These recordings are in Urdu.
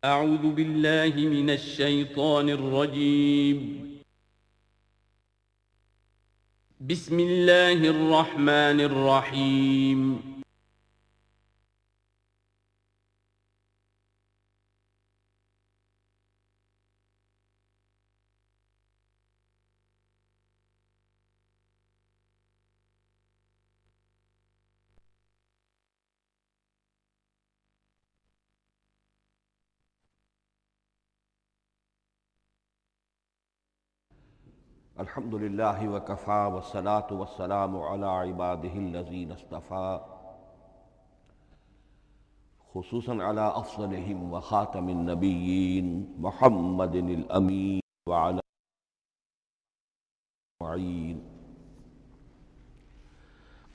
أعوذ بالله من الشيطان الرجيم. بسم الله الرحمن الرحيم. الحمد للہ وکفیٰ والصلاة والسلام علی عبادہ الذین اصطفیٰ، خصوصاً علی افضلہم وخاتم النبیین محمد الامین وعلی معین.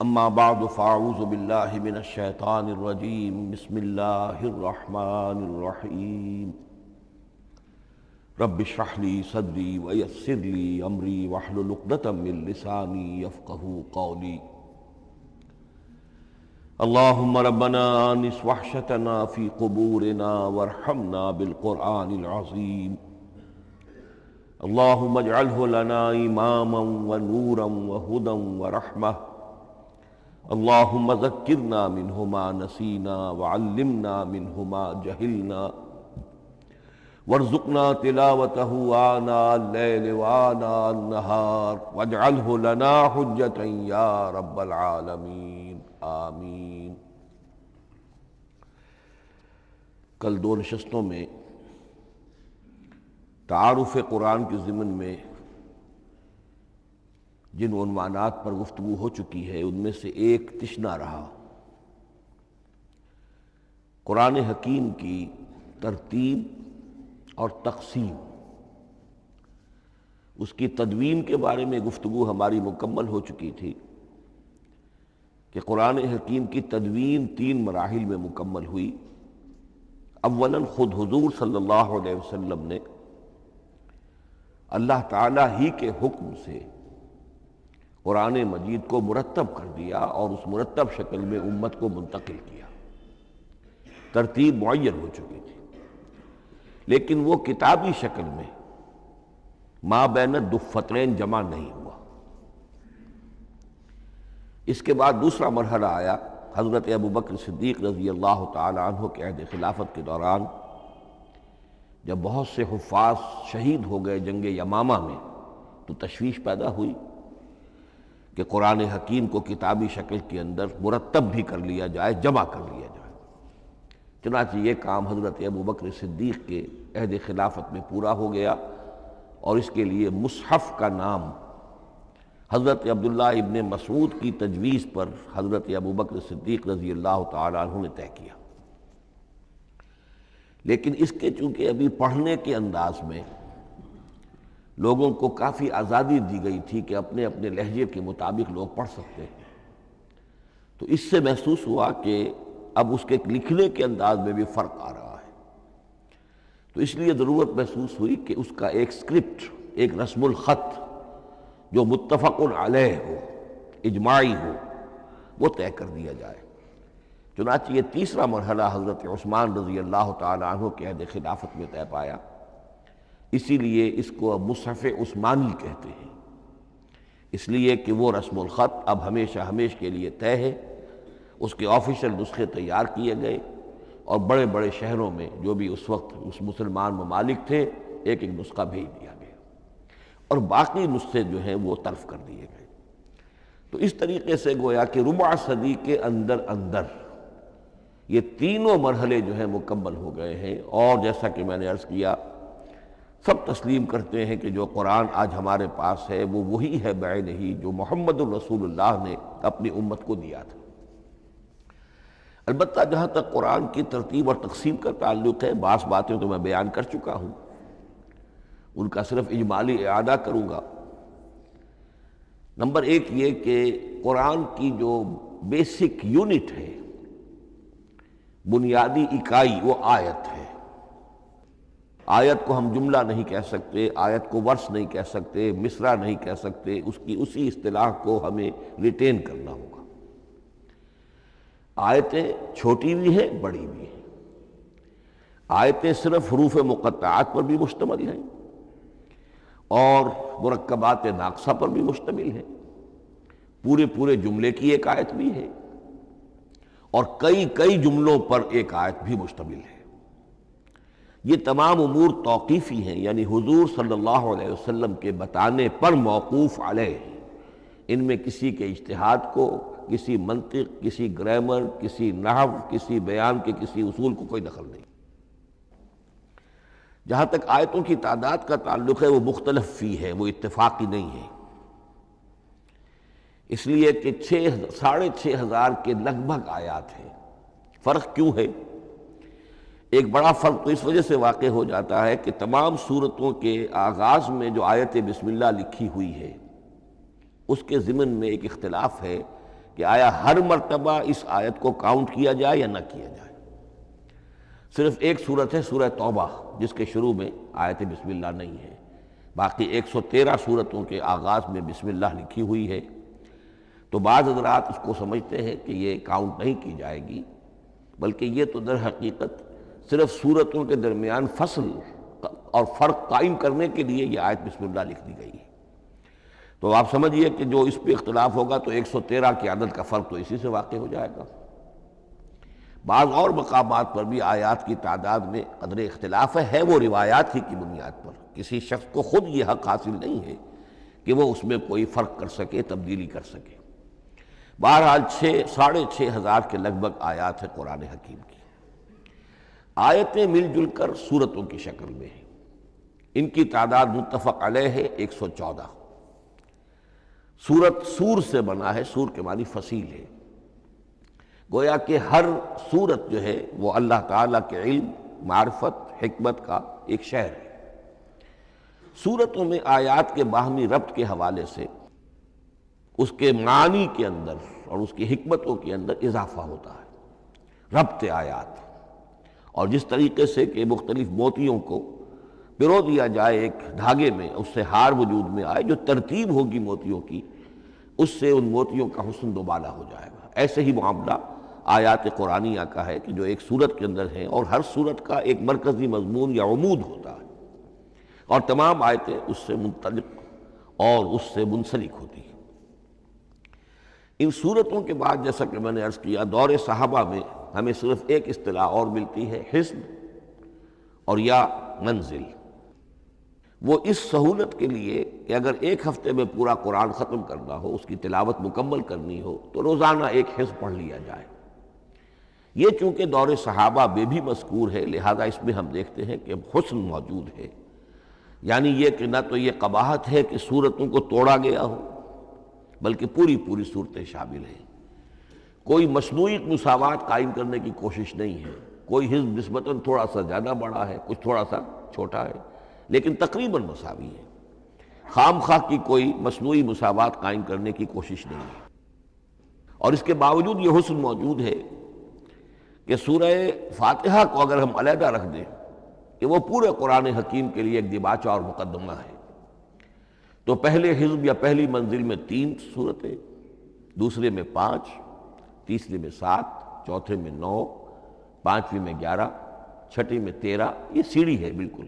اما بعد فاعوذ باللہ من الشیطان الرجیم. بسم اللہ الرحمن الرحیم. رب اشرح لی صدری ویسر لی امری واحلل عقدۃ من لسانی یفقہوا قولی. اللہم ربنا آنس وحشتنا فی قبورنا وارحمنا بالقرآن العظیم. اللہم اجعلہ لنا اماما ونورا وہدی ورحمہ. اللہم ذکرنا منہ ما نسینا وعلمنا منہ ما جہلنا وارزقنا تلاوتہ آناء اللیل وآناء النہار واجعلہ لنا حجتا یا رب العالمین آمین. کل دو نشستوں میں تعارف قرآن کے ضمن میں جن عنوانات پر گفتگو ہو چکی ہے ان میں سے ایک تشنا رہا قرآن حکیم کی ترتیب اور تقسیم. اس کی تدوین کے بارے میں گفتگو ہماری مکمل ہو چکی تھی کہ قرآن حکیم کی تدوین 3 مراحل میں مکمل ہوئی. اولاً خود حضور صلی اللہ علیہ وسلم نے اللہ تعالیٰ ہی کے حکم سے قرآن مجید کو مرتب کر دیا اور اس مرتب شکل میں امت کو منتقل کیا. ترتیب معین ہو چکی تھی لیکن وہ کتابی شکل میں ما بین الدفترین جمع نہیں ہوا. اس کے بعد دوسرا مرحلہ آیا حضرت ابوبکر صدیق رضی اللہ تعالی عنہ کے عہد خلافت کے دوران، جب بہت سے حفاظ شہید ہو گئے جنگ یمامہ میں تو تشویش پیدا ہوئی کہ قرآن حکیم کو کتابی شکل کے اندر مرتب بھی کر لیا جائے، جمع کر لیا جائے. چنانچہ یہ کام حضرت ابوبکر صدیق کے عہد خلافت میں پورا ہو گیا اور اس کے لیے مصحف کا نام حضرت عبداللہ ابن مسعود کی تجویز پر حضرت ابوبکر صدیق رضی اللہ تعالیٰ عنہ نے طے کیا. لیکن اس کے چونکہ ابھی پڑھنے کے انداز میں لوگوں کو کافی آزادی دی گئی تھی کہ اپنے اپنے لہجے کے مطابق لوگ پڑھ سکتے ہیں، تو اس سے محسوس ہوا کہ اب اس کے لکھنے کے انداز میں بھی فرق آ رہا ہے. تو اس لیے ضرورت محسوس ہوئی کہ اس کا ایک اسکرپٹ، ایک رسم الخط جو متفق علیہ ہو، اجماعی ہو، وہ طے کر دیا جائے. چنانچہ یہ تیسرا مرحلہ حضرت عثمان رضی اللہ تعالیٰ عنہ کے عہد خلافت میں طے پایا. اسی لیے اس کو اب مصحف عثمانی کہتے ہیں، اس لیے کہ وہ رسم الخط اب ہمیشہ ہمیش کے لیے طے ہے. اس کے آفیشل نسخے تیار کیے گئے اور بڑے بڑے شہروں میں جو بھی اس وقت اس مسلمان ممالک تھے ایک ایک نسخہ بھیج دیا گیا اور باقی نسخے جو ہیں وہ طرف کر دیے گئے. تو اس طریقے سے گویا کہ ربع صدی کے اندر اندر یہ تینوں مرحلے جو ہیں مکمل ہو گئے ہیں. اور جیسا کہ میں نے عرض کیا، سب تسلیم کرتے ہیں کہ جو قرآن آج ہمارے پاس ہے وہ وہی ہے بعینہ ہی جو محمد الرسول اللہ نے اپنی امت کو دیا تھا. البتہ جہاں تک قرآن کی ترتیب اور تقسیم کا تعلق ہے، بعض باتیں تو میں بیان کر چکا ہوں، ان کا صرف اجمالی اعادہ کروں گا. نمبر 1 یہ کہ قرآن کی جو بیسک یونٹ ہے، بنیادی اکائی، وہ آیت ہے. آیت کو ہم جملہ نہیں کہہ سکتے، آیت کو ورس نہیں کہہ سکتے، مصرع نہیں کہہ سکتے، اس کی اسی اصطلاح کو ہمیں ریٹین کرنا ہوگا. آیتیں چھوٹی بھی ہیں، بڑی بھی ہیں. آیتیں صرف حروف مقطعات پر بھی مشتمل ہیں اور مرکبات ناقصہ پر بھی مشتمل ہے، پورے جملے کی ایک آیت بھی ہے اور کئی جملوں پر ایک آیت بھی مشتمل ہے۔ یہ تمام امور توقیفی ہیں، یعنی حضور صلی اللہ علیہ وسلم کے بتانے پر موقوف علیہ، ان میں کسی کے اجتہاد کو، کسی منطق، کسی گرامر، کسی نحو، کسی بیان کے کسی اصول کو کوئی دخل نہیں۔ جہاں تک آیتوں کی تعداد کا تعلق ہے وہ مختلف فی ہے، وہ اتفاقی نہیں ہے، اس لیے کہ 6,500 کے لگ بھگ آیات ہیں۔ فرق کیوں ہے؟ ایک بڑا فرق تو اس وجہ سے واقع ہو جاتا ہے کہ تمام سورتوں کے آغاز میں جو آیت بسم اللہ لکھی ہوئی ہے اس کے ضمن میں ایک اختلاف ہے کہ آیا ہر مرتبہ اس آیت کو کاؤنٹ کیا جائے یا نہ کیا جائے۔ صرف ایک سورت ہے سورہ توبہ جس کے شروع میں آیت بسم اللہ نہیں ہے، باقی 113 سورتوں کے آغاز میں بسم اللہ لکھی ہوئی ہے۔ تو بعض حضرات اس کو سمجھتے ہیں کہ یہ کاؤنٹ نہیں کی جائے گی، بلکہ یہ تو در حقیقت صرف سورتوں کے درمیان فصل اور فرق قائم کرنے کے لیے یہ آیت بسم اللہ لکھ دی گئی ہے۔ تو آپ سمجھیے کہ جو اس پہ اختلاف ہوگا تو 113 کی عدد کا فرق تو اسی سے واقع ہو جائے گا۔ بعض اور مقامات پر بھی آیات کی تعداد میں قدر اختلاف ہے وہ روایات ہی کی بنیاد پر، کسی شخص کو خود یہ حق حاصل نہیں ہے کہ وہ اس میں کوئی فرق کر سکے، تبدیلی کر سکے۔ بہرحال 6,500 کے لگ بھگ آیات ہے قرآن حکیم کی۔ آیتیں مل جل کر سورتوں کی شکل میں ہیں، ان کی تعداد متفق علیہ ہے 114۔ سورت سور سے بنا ہے، سور کے معنی فصیل ہے، گویا کہ ہر سورت جو ہے وہ اللہ تعالیٰ کے علم، معرفت، حکمت کا ایک شہر ہے۔ سورتوں میں آیات کے باہمی ربط کے حوالے سے اس کے معنی کے اندر اور اس کی حکمتوں کے اندر اضافہ ہوتا ہے، ربط آیات۔ اور جس طریقے سے کہ مختلف موتیوں کو پرو دیا جائے ایک دھاگے میں، اس سے ہار وجود میں آئے، جو ترتیب ہوگی موتیوں کی اس سے ان موتیوں کا حسن دوبالا ہو جائے گا۔ ایسے ہی معاملہ آیات قرآنیہ کا ہے کہ جو ایک سورت کے اندر ہیں اور ہر سورت کا ایک مرکزی مضمون یا عمود ہوتا ہے اور تمام آیتیں اس سے منطلق اور اس سے منسلک ہوتی ہیں۔ ان سورتوں کے بعد جیسا کہ میں نے عرض کیا، دور صحابہ میں ہمیں صرف ایک اصطلاح اور ملتی ہے، حزب اور یا منزل۔ وہ اس سہولت کے لیے کہ اگر ایک ہفتے میں پورا قرآن ختم کرنا ہو، اس کی تلاوت مکمل کرنی ہو تو روزانہ ایک حزب پڑھ لیا جائے۔ یہ چونکہ دور صحابہ میں بھی مذکور ہے، لہذا اس میں ہم دیکھتے ہیں کہ حسن موجود ہے، یعنی یہ کہ نہ تو یہ قباحت ہے کہ سورتوں کو توڑا گیا ہو، بلکہ پوری صورتیں شامل ہیں۔ کوئی مصنوعی مساوات قائم کرنے کی کوشش نہیں ہے، کوئی حزب نسبتاً تھوڑا سا زیادہ بڑا ہے، کچھ تھوڑا سا چھوٹا ہے، لیکن تقریباً مساوی ہے۔ خام خواہ کی کوئی مصنوعی مساوات قائم کرنے کی کوشش نہیں ہے۔ اور اس کے باوجود یہ حسن موجود ہے کہ سورہ فاتحہ کو اگر ہم علیحدہ رکھ دیں کہ وہ پورے قرآن حکیم کے لیے ایک دباچہ اور مقدمہ ہے، تو پہلے حزب یا پہلی منزل میں 3 سورتیں، دوسرے میں 5، تیسرے میں 7، چوتھے میں 9، پانچویں میں 11، چھٹی میں 13، یہ سیڑھی ہے بالکل۔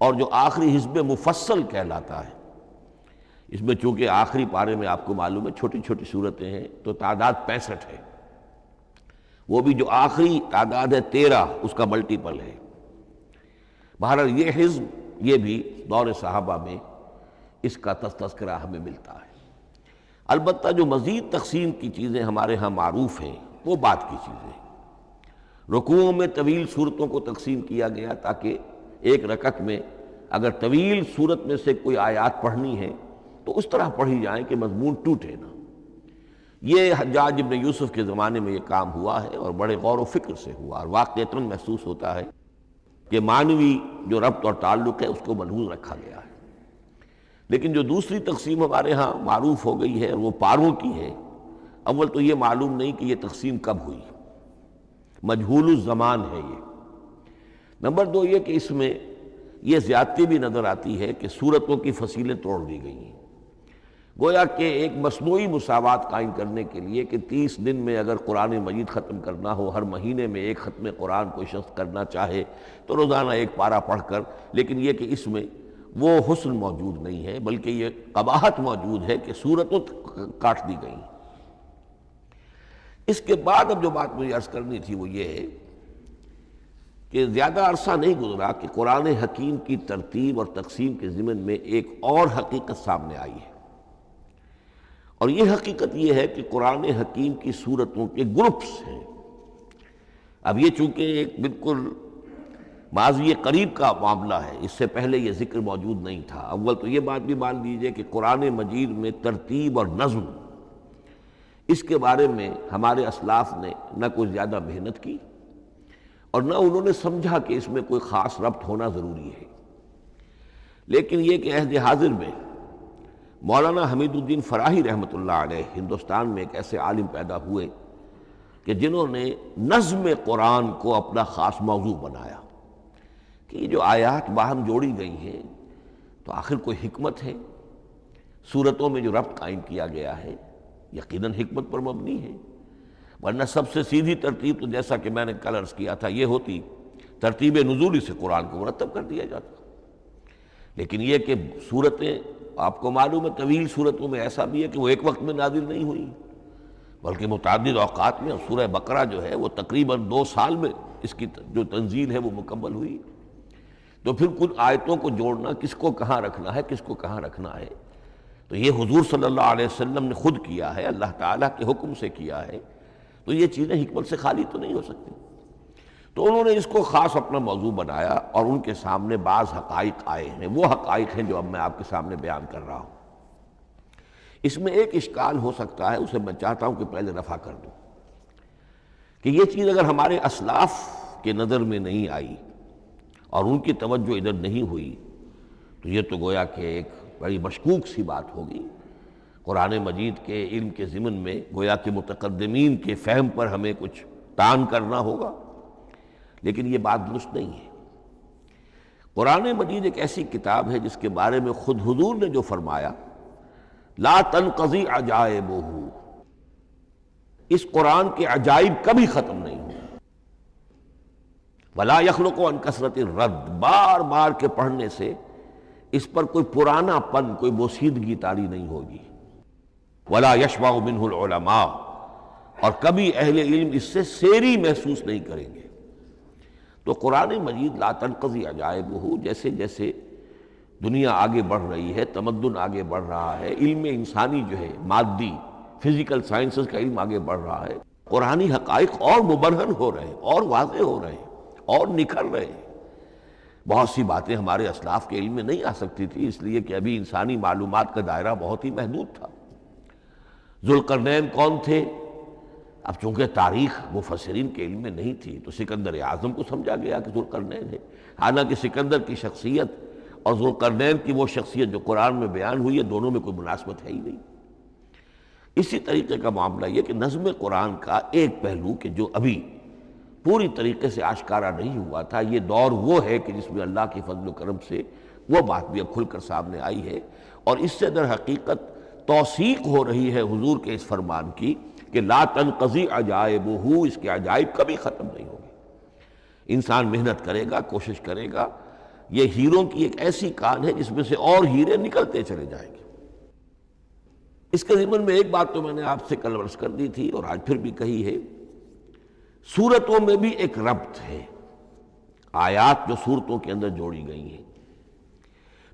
اور جو آخری حزب مفصل کہلاتا ہے، اس میں چونکہ آخری پارے میں آپ کو معلوم ہے چھوٹی چھوٹی سورتیں ہیں تو تعداد 65 ہے، وہ بھی جو آخری تعداد ہے 13 اس کا ملٹیپل ہے۔ بہرحال یہ حزب یہ بھی دور صحابہ میں اس کا تذکرہ ہمیں ملتا ہے۔ البتہ جو مزید تقسیم کی چیزیں ہمارے ہاں معروف ہیں وہ بعد کی چیزیں ہیں۔ رکوعوں میں طویل صورتوں کو تقسیم کیا گیا تاکہ ایک رکعت میں اگر طویل صورت میں سے کوئی آیات پڑھنی ہے تو اس طرح پڑھی جائیں کہ مضمون ٹوٹے نہ۔ یہ حجاج ابن یوسف کے زمانے میں یہ کام ہوا ہے اور بڑے غور و فکر سے ہوا، اور واقعتاً محسوس ہوتا ہے کہ معنوی جو ربط اور تعلق ہے اس کو ملحوظ رکھا گیا ہے۔ لیکن جو دوسری تقسیم ہمارے ہاں معروف ہو گئی ہے وہ پاروں کی ہے۔ اول تو یہ معلوم نہیں کہ یہ تقسیم کب ہوئی، مجہول الزمان ہے یہ۔ نمبر 2 یہ کہ اس میں یہ زیادتی بھی نظر آتی ہے کہ سورتوں کی فصیلیں توڑ دی گئی ہیں۔ گویا کہ ایک مصنوعی مساوات قائم کرنے کے لیے کہ 30 دن میں اگر قرآن مجید ختم کرنا ہو، ہر مہینے میں ایک ختم قرآن کوئی شخص کرنا چاہے تو روزانہ ایک پارہ پڑھ کر، لیکن یہ کہ اس میں وہ حسن موجود نہیں ہے، بلکہ یہ قباحت موجود ہے کہ صورتوں کاٹ دی گئیں۔ اس کے بعد اب جو بات مجھے عرض کرنی تھی وہ یہ ہے کہ زیادہ عرصہ نہیں گزرا کہ قرآن حکیم کی ترتیب اور تقسیم کے ضمن میں ایک اور حقیقت سامنے آئی ہے، اور یہ حقیقت یہ ہے کہ قرآن حکیم کی سورتوں کے گروپس ہیں۔ اب یہ چونکہ ایک بالکل ماضی قریب کا معاملہ ہے، اس سے پہلے یہ ذکر موجود نہیں تھا۔ اول تو یہ بات بھی مان لیجئے کہ قرآن مجید میں ترتیب اور نظم، اس کے بارے میں ہمارے اسلاف نے نہ کوئی زیادہ محنت کی اور نہ انہوں نے سمجھا کہ اس میں کوئی خاص ربط ہونا ضروری ہے، لیکن یہ کہ عہد حاضر میں مولانا حمید الدین فراہی رحمۃ اللہ علیہ ہندوستان میں ایک ایسے عالم پیدا ہوئے کہ جنہوں نے نظم قرآن کو اپنا خاص موضوع بنایا کہ یہ جو آیات باہم جوڑی گئی ہیں تو آخر کوئی حکمت ہے، سورتوں میں جو ربط قائم کیا گیا ہے یقیناً حکمت پر مبنی ہے، ورنہ سب سے سیدھی ترتیب تو جیسا کہ میں نے کل عرض کیا تھا یہ ہوتی ترتیب نزولی سے قرآن کو مرتب کر دیا جاتا، لیکن یہ کہ صورتیں آپ کو معلوم ہے طویل صورتوں میں ایسا بھی ہے کہ وہ ایک وقت میں نازل نہیں ہوئی بلکہ متعدد اوقات میں، اور سورہ بقرہ جو ہے وہ تقریباً 2 سال میں اس کی جو تنزیل ہے وہ مکمل ہوئی، تو پھر کچھ آیتوں کو جوڑنا، کس کو کہاں رکھنا ہے کس کو کہاں رکھنا ہے، تو یہ حضور صلی اللہ علیہ وسلم نے خود کیا ہے، اللہ تعالیٰ کے حکم سے کیا ہے، تو یہ چیزیں حکمت سے خالی تو نہیں ہو سکتی۔ تو انہوں نے اس کو خاص اپنا موضوع بنایا اور ان کے سامنے بعض حقائق آئے ہیں، وہ حقائق ہیں جو اب میں آپ کے سامنے بیان کر رہا ہوں۔ اس میں ایک اشکال ہو سکتا ہے، اسے میں چاہتا ہوں کہ پہلے رفع کر دوں کہ یہ چیز اگر ہمارے اسلاف کے نظر میں نہیں آئی اور ان کی توجہ ادھر نہیں ہوئی تو یہ تو گویا کہ ایک بڑی مشکوک سی بات ہوگی۔ قرآن مجید کے علم کے ضمن میں گویا کہ متقدمین کے فہم پر ہمیں کچھ تان کرنا ہوگا، لیکن یہ بات درست نہیں ہے۔ قرآن مجید ایک ایسی کتاب ہے جس کے بارے میں خود حضور نے جو فرمایا لا تنقضی عجائبہ، اس قرآن کے عجائب کبھی ختم نہیں ہوئے، ولا یخلق عن کثرت الرد، بار بار کے پڑھنے سے اس پر کوئی پرانا پن، کوئی بوسیدگی طاری نہیں ہوگی، ولا یشبع منہ العلماء، اور کبھی اہل علم اس سے سیری محسوس نہیں کریں گے۔ تو قرآن مجید لا تنقضی عجائبہ، جیسے جیسے دنیا آگے بڑھ رہی ہے، تمدن آگے بڑھ رہا ہے، علم انسانی جو ہے مادی فزیکل سائنسز کا علم آگے بڑھ رہا ہے، قرآنی حقائق اور مبرہن ہو رہے ہیں اور واضح ہو رہے ہیں اور نکھر رہے ہیں۔ بہت سی باتیں ہمارے اسلاف کے علم میں نہیں آ سکتی تھی، اس لیے کہ ابھی انسانی معلومات کا دائرہ بہت ہی محدود تھا۔ ذوالقرنین کون تھے؟ اب چونکہ تاریخ مفسرین کے علم میں نہیں تھی تو سکندر اعظم کو سمجھا گیا کہ ذوالقرنین ہے، حالانکہ سکندر کی شخصیت اور ذوالقرنین کی وہ شخصیت جو قرآن میں بیان ہوئی ہے دونوں میں کوئی مناسبت ہے ہی نہیں۔ اسی طریقے کا معاملہ یہ کہ نظم قرآن کا ایک پہلو کہ جو ابھی پوری طریقے سے آشکارا نہیں ہوا تھا، یہ دور وہ ہے کہ جس میں اللہ کی فضل و کرم سے وہ بات بھی اب کھل کر سامنے آئی ہے، اور اس سے در حقیقت توثیق ہو رہی ہے حضور کے اس فرمان کی کہ لا تنقضی عجائبہ، اس کے عجائب کبھی ختم نہیں ہوگی۔ انسان محنت کرے گا، کوشش کرے گا، یہ ہیروں کی ایک ایسی کان ہے جس میں سے اور ہیرے نکلتے چلے جائیں گے۔ اس کے ضمن میں ایک بات تو میں نے آپ سے کل عرض کر دی تھی اور آج پھر بھی کہی ہے، سورتوں میں بھی ایک ربط ہے، آیات جو سورتوں کے اندر جوڑی گئی ہیں،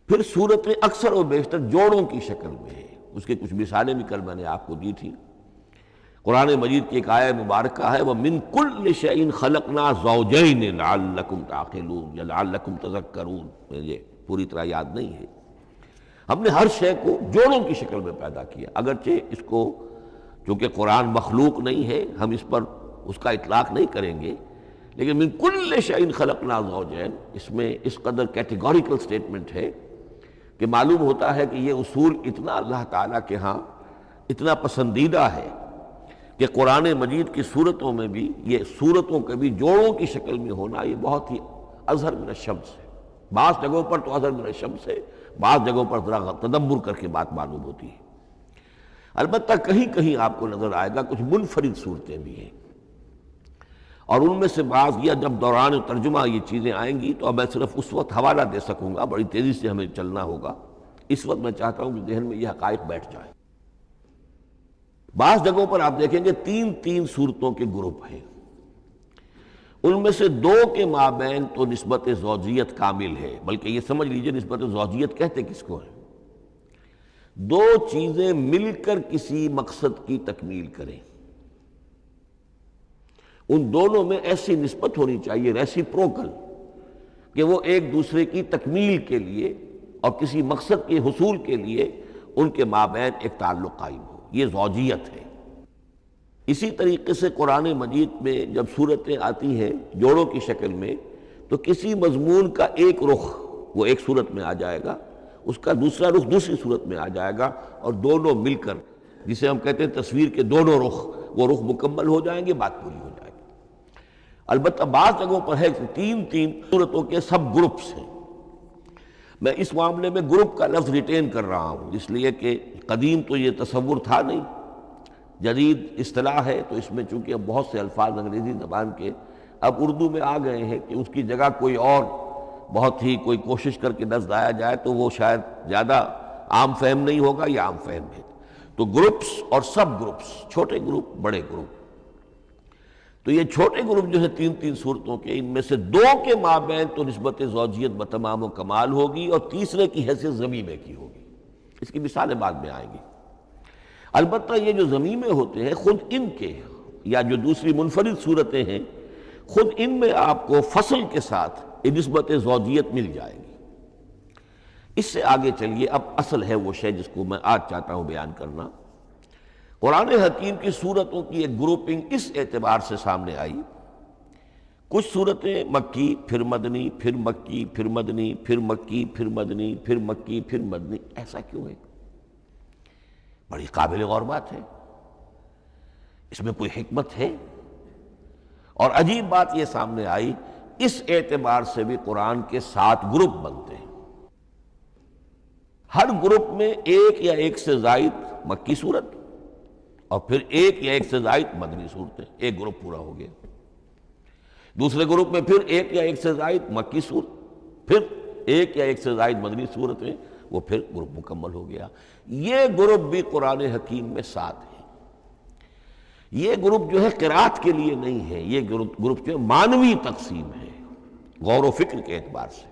پھر سورتیں اکثر و بیشتر جوڑوں کی شکل میں ہیں۔ اس کے کچھ مثالیں بھی کل میں نے آپ کو دی تھی۔ قرآن مجید کی ایک آیہ مبارکہ ہے وَمِن كُلِّ شَيْءٍ خَلَقْنَا زَوْجَيْنِ لَعَلَّكُمْ تَعْقِلُونَ یا لَعَلَّكُمْ تَذَكَّرُونَ، مجھے پوری طرح یاد نہیں ہے۔ ہم نے ہر شے کو جوڑوں کی شکل میں پیدا کیا، اگرچہ اس کو چونکہ قرآن مخلوق نہیں ہے ہم اس پر اس کا اطلاق نہیں کریں گے، لیکن من کل شیء خلقنا زوجین، اس میں اس قدر کیٹیگوریکل سٹیٹمنٹ ہے کہ معلوم ہوتا ہے کہ یہ اصول اتنا اللہ تعالیٰ کے ہاں اتنا پسندیدہ ہے کہ قرآن مجید کی صورتوں میں بھی یہ صورتوں کے بھی جوڑوں کی شکل میں ہونا یہ بہت ہی اظہر من الشمس ہے۔ بعض جگہوں پر تو اظہر من الشمس ہے، بعض جگہوں پر ذرا تدبر کر کے بات معلوم ہوتی ہے۔ البتہ کہیں کہیں آپ کو نظر آئے گا کچھ منفرد صورتیں بھی ہیں، اور ان میں سے بعض یا جب دوران ترجمہ یہ چیزیں آئیں گی تو اب میں صرف اس وقت حوالہ دے سکوں گا، بڑی تیزی سے ہمیں چلنا ہوگا، اس وقت میں چاہتا ہوں کہ ذہن میں یہ حقائق بیٹھ جائیں۔ بعض جگہوں پر آپ دیکھیں گے تین تین صورتوں کے گروپ ہیں، ان میں سے دو کے مابین تو نسبت زوجیت کامل ہے، بلکہ یہ سمجھ لیجئے نسبت زوجیت کہتے کس کو ہے؟ دو چیزیں مل کر کسی مقصد کی تکمیل کریں، ان دونوں میں ایسی نسبت ہونی چاہیے ریسیپروکل کہ وہ ایک دوسرے کی تکمیل کے لیے اور کسی مقصد کے حصول کے لیے ان کے مابین ایک تعلق قائم ہو، یہ زوجیت ہے۔ اسی طریقے سے قرآن مجید میں جب صورتیں آتی ہیں جوڑوں کی شکل میں تو کسی مضمون کا ایک رخ وہ ایک صورت میں آ جائے گا، اس کا دوسرا رخ دوسری صورت میں آ جائے گا، اور دونوں مل کر جسے ہم کہتے ہیں تصویر کے دونوں رخ، وہ رخ مکمل ہو جائیں گے، بات پوری ہو جائے گی۔ البتہ بعض جگہوں پر ہے کہ تین تین صورتوں کے سب گروپس ہیں۔ میں اس معاملے میں گروپ کا لفظ ریٹین کر رہا ہوں، اس لیے کہ قدیم تو یہ تصور تھا نہیں، جدید اصطلاح ہے، تو اس میں چونکہ اب بہت سے الفاظ انگریزی زبان کے اب اردو میں آ گئے ہیں کہ اس کی جگہ کوئی اور بہت ہی کوئی کوشش کر کے لفظ آیا جائے تو وہ شاید زیادہ عام فہم نہیں ہوگا، یا عام فہم ہے۔ تو گروپس اور سب گروپس، چھوٹے گروپ بڑے گروپ، تو یہ چھوٹے گروپ جو ہے تین تین صورتوں کے، ان میں سے دو کے مابین تو نسبت زوجیت بتمام و کمال ہوگی، اور تیسرے کی حیثیت ضمیمے کی ہوگی۔ اس کی مثالیں بعد میں آئیں گی۔ البتہ یہ جو ضمیمے ہوتے ہیں خود ان کے، یا جو دوسری منفرد صورتیں ہیں، خود ان میں آپ کو فصل کے ساتھ نسبت زوجیت مل جائے گی۔ اس سے آگے چلیے، اب اصل ہے وہ شے جس کو میں آج چاہتا ہوں بیان کرنا۔ قرآن حکیم کی صورتوں کی ایک گروپنگ اس اعتبار سے سامنے آئی، کچھ صورتیں مکی پھر مدنی، پھر مکی پھر مدنی، پھر مکی پھر مدنی، پھر مکی پھر مدنی۔ ایسا کیوں ہے؟ بڑی قابل غور بات ہے، اس میں کوئی حکمت ہے؟ اور عجیب بات یہ سامنے آئی، اس اعتبار سے بھی قرآن کے 7 گروپ بنتے ہیں، ہر گروپ میں ایک یا ایک سے زائد مکی صورت اور پھر ایک یا ایک سے زائد مدنی صورتیں، ایک گروپ پورا ہو گیا۔ دوسرے گروپ میں پھر ایک یا ایک سے زائد مکی صورت، پھر ایک یا ایک سے زائد مدنی صورتیں، وہ پھر گروپ مکمل ہو گیا۔ یہ گروپ بھی قرآن حکیم میں 7 ہیں۔ یہ گروپ جو ہے قرات کے لیے نہیں ہے، یہ گروپ جو ہے معنوی تقسیم ہے، غور و فکر کے اعتبار سے،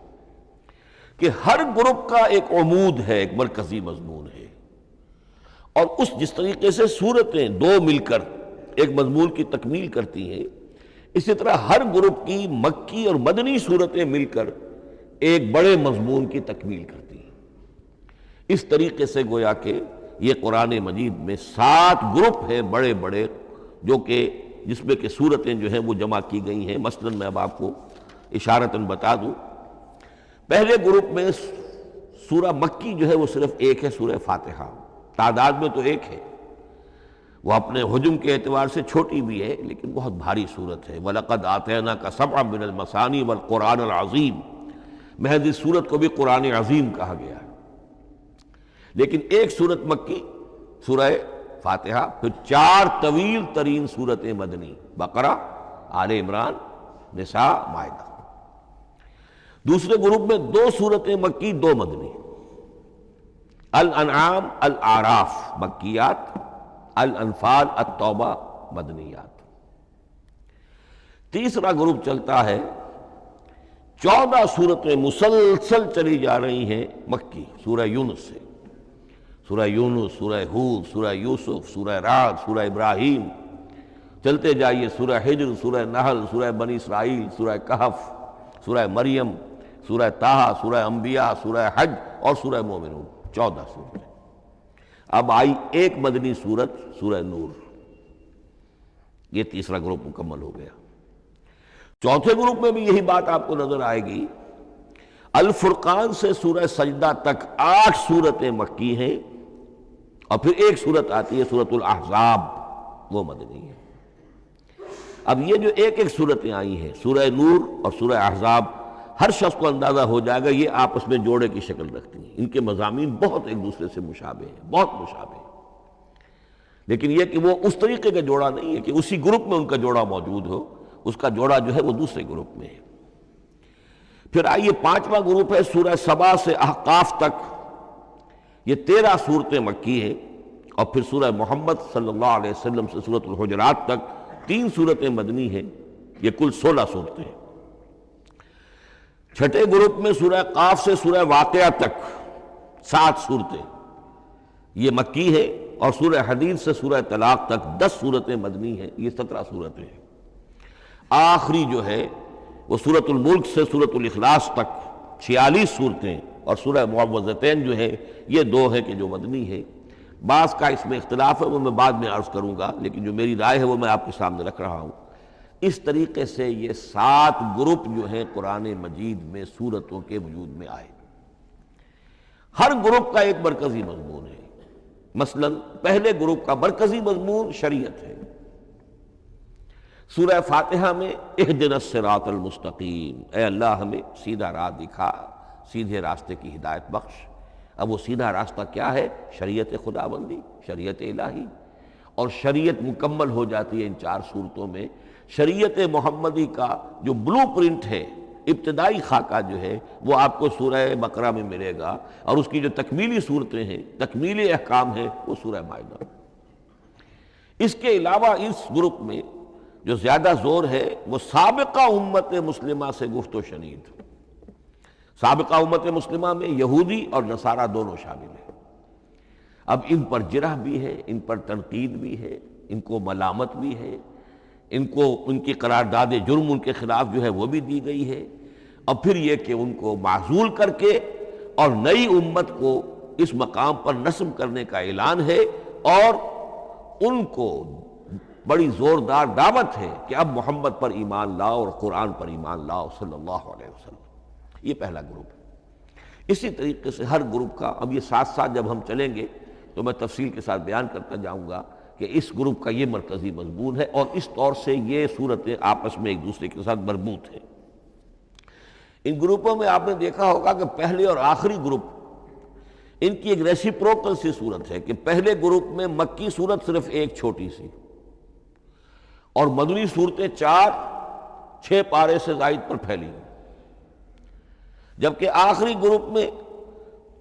کہ ہر گروپ کا ایک عمود ہے، ایک مرکزی مضمون ہے، اور جس طریقے سے صورتیں دو مل کر ایک مضمون کی تکمیل کرتی ہیں، اسی طرح ہر گروپ کی مکی اور مدنی صورتیں مل کر ایک بڑے مضمون کی تکمیل کرتی ہیں۔ اس طریقے سے گویا کہ یہ قرآن مجید میں 7 گروپ ہیں بڑے بڑے، جو کہ جس میں کہ صورتیں جو ہیں وہ جمع کی گئی ہیں۔ مثلاً میں اب آپ کو اشارتاً بتا دوں، پہلے گروپ میں سورہ مکی جو ہے وہ صرف ایک ہے، سورہ فاتحہ، تعداد میں تو ایک ہے، وہ اپنے حجم کے اعتبار سے چھوٹی بھی ہے لیکن بہت بھاری صورت ہے۔ وَلَقَدْ آتَيْنَاكَ سَبْعًا مِنَ الْمَثَانِي وَالْقُرْآنَ الْعَظِيمِ، محض اس صورت کو بھی قرآن عظیم کہا گیا ہے۔ لیکن ایک صورت مکی سورہ فاتحہ، پھر 4 طویل ترین صورتیں مدنی، بقرہ، آل عمران، نساء، مائدہ۔ دوسرے گروپ میں 2 صورتیں مکی، 2 مدنی، الانعام، الاعراف مکیات، الانفال، التوبہ مدنیات۔ تیسرا گروپ چلتا ہے، 14 صورتیں مسلسل چلی جا رہی ہیں مکی، سورہ یونس سے، سورہ یونس، سورہ ہود، سورہ یوسف، سورہ رعد، سورہ ابراہیم، چلتے جائیے، سورہ حجر، سورہ نحل، سورہ بنی اسرائیل، سورہ کہف، سورہ مریم، سورہ طٰہٰ، سورہ انبیاء، سورہ حج اور سورہ مومنون، 14 صورتیں۔ اب آئی ایک مدنی صورت، سورہ نور۔ یہ تیسرا گروپ مکمل ہو گیا۔ چوتھے گروپ میں بھی یہی بات آپ کو نظر آئے گی۔ الفرقان سے سورہ سجدہ تک 8 صورتیں مکی ہیں، اور پھر ایک صورت آتی ہے سورۃ الاحزاب، وہ مدنی ہے۔ اب یہ جو ایک ایک صورتیں آئی ہیں، سورہ نور اور سورہ احزاب، ہر شخص کو اندازہ ہو جائے گا یہ آپس میں جوڑے کی شکل رکھتی ہیں، ان کے مضامین بہت ایک دوسرے سے مشابہ ہیں، بہت مشابہ ہیں۔ لیکن یہ کہ وہ اس طریقے کا جوڑا نہیں ہے کہ اسی گروپ میں ان کا جوڑا موجود ہو، اس کا جوڑا جو ہے وہ دوسرے گروپ میں ہے۔ پھر آئیے پانچواں گروپ ہے سورہ سبا سے احقاف تک، یہ 13 صورتیں مکی ہیں، اور پھر سورہ محمد صلی اللہ علیہ وسلم سے سورۃ الحجرات تک 3 صورتیں مدنی ہیں، یہ کل 16 صورتیں ہیں۔ چھٹے گروپ میں سورہ قاف سے سورہ واقعہ تک 7 صورتیں یہ مکی ہے، اور سورہ حدید سے سورہ طلاق تک 10 صورتیں مدنی ہیں، یہ 17 صورتیں ہیں۔ آخری جو ہے وہ سورۃ الملک سے سورۃ الاخلاص تک 46 صورتیں، اور سورہ معوذتین جو ہے یہ 2 ہے کہ جو مدنی ہے۔ بعض کا اس میں اختلاف ہے، وہ میں بعد میں عرض کروں گا، لیکن جو میری رائے ہے وہ میں آپ کے سامنے رکھ رہا ہوں۔ اس طریقے سے یہ 7 گروپ جو ہیں قرآن مجید میں سورتوں کے وجود میں آئے۔ ہر گروپ کا ایک مرکزی مضمون ہے۔ مثلا پہلے گروپ کا مرکزی مضمون شریعت ہے۔ سورہ فاتحہ میں اہدنا الصراط المستقیم، اے اللہ ہمیں سیدھا راہ دکھا، سیدھے راستے کی ہدایت بخش۔ اب وہ سیدھا راستہ کیا ہے؟ شریعت خداوندی، شریعت الہی، اور شریعت مکمل ہو جاتی ہے ان 4 صورتوں میں۔ شریعت محمدی کا جو بلو پرنٹ ہے، ابتدائی خاکہ جو ہے وہ آپ کو سورہ بقرہ میں ملے گا، اور اس کی جو تکمیلی صورتیں ہیں، تکمیلی احکام ہیں، وہ سورہ مائدہ۔ اس کے علاوہ اس گروپ میں جو زیادہ زور ہے وہ سابقہ امت مسلمہ سے گفت و شنید۔ سابقہ امت مسلمہ میں یہودی اور نصارہ دونوں شامل ہیں۔ اب ان پر جرح بھی ہے، ان پر تنقید بھی ہے، ان کو ملامت بھی ہے، ان کو ان کی قرارداد جرم ان کے خلاف جو ہے وہ بھی دی گئی ہے، اور پھر یہ کہ ان کو معزول کر کے اور نئی امت کو اس مقام پر نصب کرنے کا اعلان ہے، اور ان کو بڑی زوردار دعوت ہے کہ اب محمد پر ایمان لاؤ اور قرآن پر ایمان لاؤ صلی اللہ علیہ وسلم۔ یہ پہلا گروپ ہے۔ اسی طریقے سے ہر گروپ کا، اب یہ ساتھ ساتھ جب ہم چلیں گے تو میں تفصیل کے ساتھ بیان کرتا جاؤں گا کہ اس گروپ کا یہ مرکزی مضمون ہے، اور اس طور سے یہ صورتیں آپس میں ایک دوسرے کے ساتھ مربوط ہیں۔ ان گروپوں میں آپ نے دیکھا ہوگا کہ پہلے اور آخری گروپ ان کی ایک ریسیپروکل سی صورت ہے کہ پہلے گروپ میں مکی صورت صرف ایک چھوٹی سی، اور مدنی صورتیں 4-6 پارے سے زائد پر پھیلی ہیں، جبکہ آخری گروپ میں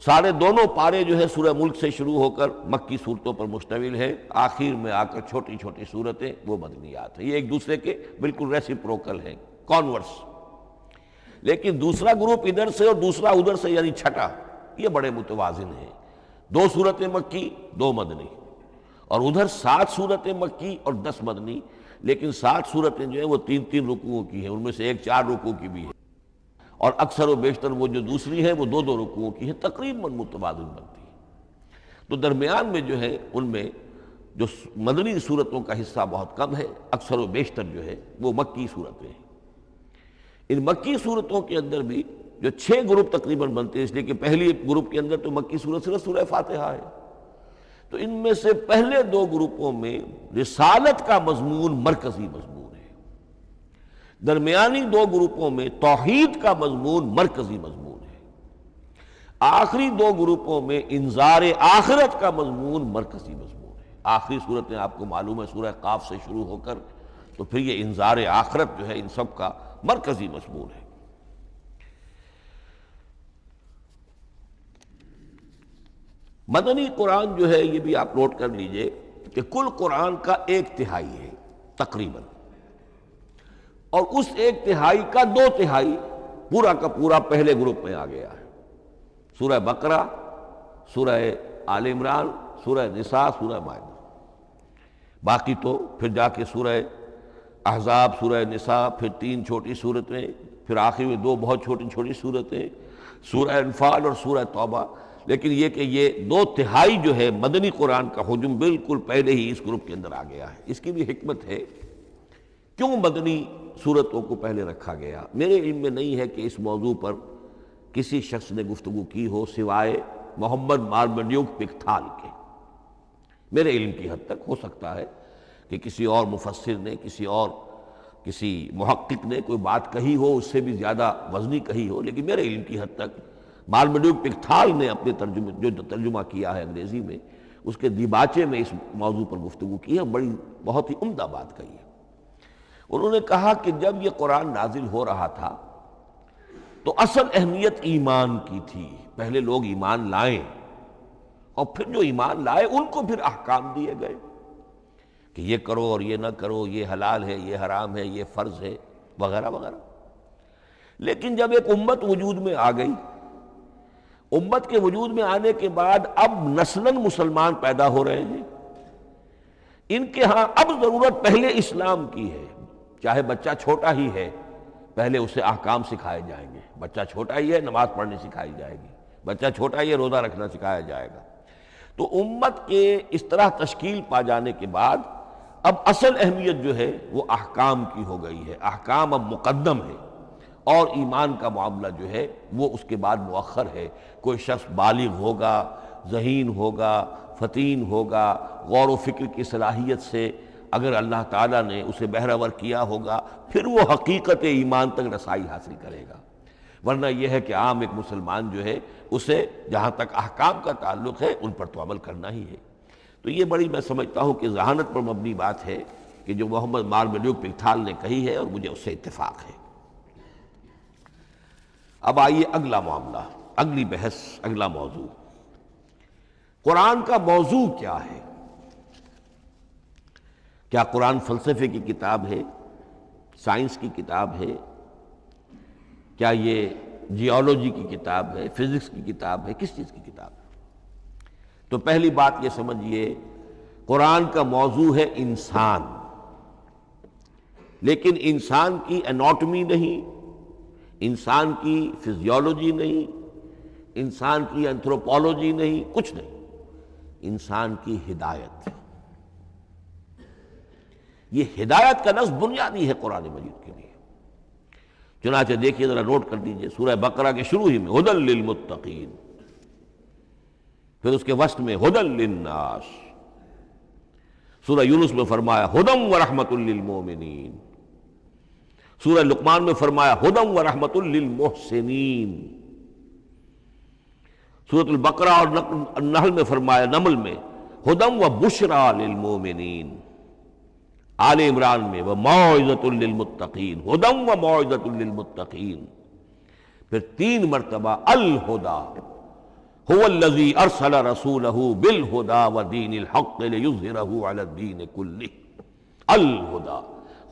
سارے دونوں پارے جو ہے سورہ ملک سے شروع ہو کر مکی صورتوں پر مشتمل ہے، آخر میں آ کر چھوٹی چھوٹی صورتیں وہ مدنیات ہیں۔ یہ ایک دوسرے کے بالکل ریسیپروکل ہیں، کانورس۔ لیکن دوسرا گروپ ادھر سے اور دوسرا ادھر سے، یعنی چھٹا، یہ بڑے متوازن ہیں۔ 2 صورتیں مکی، 2 مدنی، اور ادھر 7 صورتیں مکی اور 10 مدنی، لیکن 7 صورتیں جو ہیں وہ 3 رکوعوں کی ہیں، ان میں سے ایک 4 رکوع کی بھی ہے، اور اکثر و بیشتر وہ جو دوسری ہے وہ 2 رکوعوں کی ہے، تقریباً متوازن بنتی ہے۔ تو درمیان میں جو ہے ان میں جو مدنی صورتوں کا حصہ بہت کم ہے، اکثر و بیشتر جو ہے وہ مکی صورتیں ہیں۔ ان مکی صورتوں کے اندر بھی جو 6 گروپ تقریباً بنتے ہیں، اس لیے کہ پہلی گروپ کے اندر تو مکی صورت صرف سورہ فاتحہ ہے، تو ان میں سے پہلے 2 گروپوں میں رسالت کا مضمون مرکزی مضمون ہے، درمیانی 2 گروپوں میں توحید کا مضمون مرکزی مضمون ہے، آخری 2 گروپوں میں انذار آخرت کا مضمون مرکزی مضمون ہے۔ آخری صورتیں آپ کو معلوم ہے سورہ قاف سے شروع ہو کر، تو پھر یہ انذار آخرت جو ہے ان سب کا مرکزی مضمون ہے۔ مدنی قرآن جو ہے یہ بھی آپ نوٹ کر لیجئے کہ کل قرآن کا 1/3 ہے تقریباً، اور اس 1/3 کا 2/3 پورا کا پورا پہلے گروپ میں آ گیا ہے۔ سورہ بقرہ، سورہ آل عمران، سورہ نساء، سورہ مائدہ۔ باقی تو پھر جا کے سورہ احزاب، سورہ نساء، پھر 3 چھوٹی صورتیں، پھر آخر میں 2 بہت چھوٹی چھوٹی صورتیں، سورہ انفال اور سورہ توبہ۔ لیکن یہ کہ یہ 2/3 جو ہے مدنی قرآن کا حجم بالکل پہلے ہی اس گروپ کے اندر آ گیا ہے۔ اس کی بھی حکمت ہے، کیوں مدنی صورتوں کو پہلے رکھا گیا؟ میرے علم میں نہیں ہے کہ اس موضوع پر کسی شخص نے گفتگو کی ہو سوائے محمد مارمڈیوک پکتھال کے۔ میرے علم کی حد تک ہو سکتا ہے کہ کسی اور مفسر نے، کسی محقق نے کوئی بات کہی ہو اس سے بھی زیادہ وزنی کہی ہو، لیکن میرے علم کی حد تک مارمڈیوک پکتھال نے اپنے ترجمہ کیا ہے انگریزی میں، اس کے دیباچے میں اس موضوع پر گفتگو کی ہے، بڑی بہت ہی عمدہ بات کہی ہے۔ انہوں نے کہا کہ جب یہ قرآن نازل ہو رہا تھا تو اصل اہمیت ایمان کی تھی، پہلے لوگ ایمان لائیں اور پھر جو ایمان لائے ان کو پھر احکام دیے گئے کہ یہ کرو اور یہ نہ کرو، یہ حلال ہے، یہ حرام ہے، یہ فرض ہے، وغیرہ وغیرہ۔ لیکن جب ایک امت وجود میں آ گئی، امت کے وجود میں آنے کے بعد اب نسلاً مسلمان پیدا ہو رہے ہیں، ان کے ہاں اب ضرورت پہلے اسلام کی ہے، چاہے بچہ چھوٹا ہی ہے پہلے اسے احکام سکھائے جائیں گے، بچہ چھوٹا ہی ہے نماز پڑھنی سکھائی جائے گی، بچہ چھوٹا ہی ہے روزہ رکھنا سکھایا جائے گا۔ تو امت کے اس طرح تشکیل پا جانے کے بعد اب اصل اہمیت جو ہے وہ احکام کی ہو گئی ہے، احکام اب مقدم ہے، اور ایمان کا معاملہ جو ہے وہ اس کے بعد مؤخر ہے۔ کوئی شخص بالغ ہوگا، ذہین ہوگا، فطین ہوگا، غور و فکر کی صلاحیت سے اگر اللہ تعالیٰ نے اسے بہرور کیا ہوگا پھر وہ حقیقت ایمان تک رسائی حاصل کرے گا، ورنہ یہ ہے کہ عام ایک مسلمان جو ہے اسے جہاں تک احکام کا تعلق ہے ان پر تو عمل کرنا ہی ہے۔ تو یہ بڑی میں سمجھتا ہوں کہ ذہانت پر مبنی بات ہے کہ جو محمد مارمیلیوک پکتھال نے کہی ہے، اور مجھے اس سے اتفاق ہے۔ اب آئیے اگلا معاملہ، اگلی بحث، اگلا موضوع، قرآن کا موضوع کیا ہے؟ کیا قرآن فلسفے کی کتاب ہے، سائنس کی کتاب ہے؟ کیا یہ جیولوجی کی کتاب ہے، فزکس کی کتاب ہے، کس چیز کی کتاب ہے؟ تو پہلی بات یہ سمجھیے، قرآن کا موضوع ہے انسان، لیکن انسان کی اناٹمی نہیں، انسان کی فزیولوجی نہیں، انسان کی انتھروپولوجی نہیں، کچھ نہیں، انسان کی ہدایت۔ یہ ہدایت کا لفظ بنیادی ہے قرآن مجید کے لیے۔ چنانچہ دیکھیے ذرا نوٹ کر دیجئے، سورہ بقرہ کے شروع ہی میں ھدی للمتقین، پھر اس کے وسط میں ھدی للناس، سورہ یونس میں فرمایا ھدی ورحمۃ للمؤمنین، سورہ لقمان میں فرمایا ھدی ورحمۃ للمحسنین، سورۃ البقرہ اور النحل میں فرمایا، نمل میں ھدی وبشریٰ للمؤمنین، آل عمران میں وموعظۃ للمتقین، ھدی وموعظۃ للمتقین، پھر 3 مرتبہ الہدی هو الذی ارسل رسولہ بالہدی ودین الحق لیظہرہ علی الدین کلہ۔ الہدی،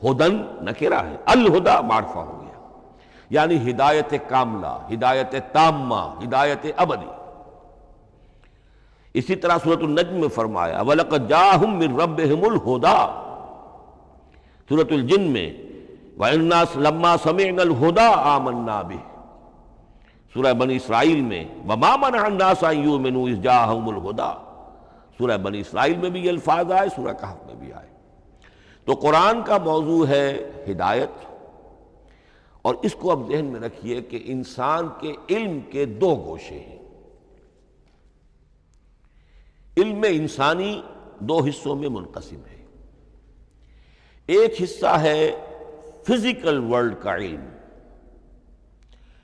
ہدن نکرہ ہے، الہدی معرفہ ہو گیا، یعنی ہدایت کاملہ، ہدایت تامہ، ہدایت ابدی۔ اسی طرح سورۃ النجم میں فرمایا وَلَقَدْ جَاءَهُم مِّن رَّبِّهِمُ الْهُدَىٰ، سورۃ الجن میں وَإِنَّا لَمَّا سَمِعْنَا الْهُدَىٰ آمَنَّا بِهِ، سورہ بنی اسرائیل میں وَمَا مَنَعَ النَّاسَ أَن يُؤْمِنُوا إِذْ جَاءَهُمُ الْهُدَىٰ، سورہ بنی اسرائیل میں بھی یہ الفاظ آئے، سورہ کہف میں بھی آئے۔ تو قرآن کا موضوع ہے ہدایت، اور اس کو اب ذہن میں رکھیے کہ انسان کے علم کے 2 گوشے ہیں۔ علم انسانی 2 حصوں میں منقسم ہے، ایک حصہ ہے فزیکل ورلڈ کا علم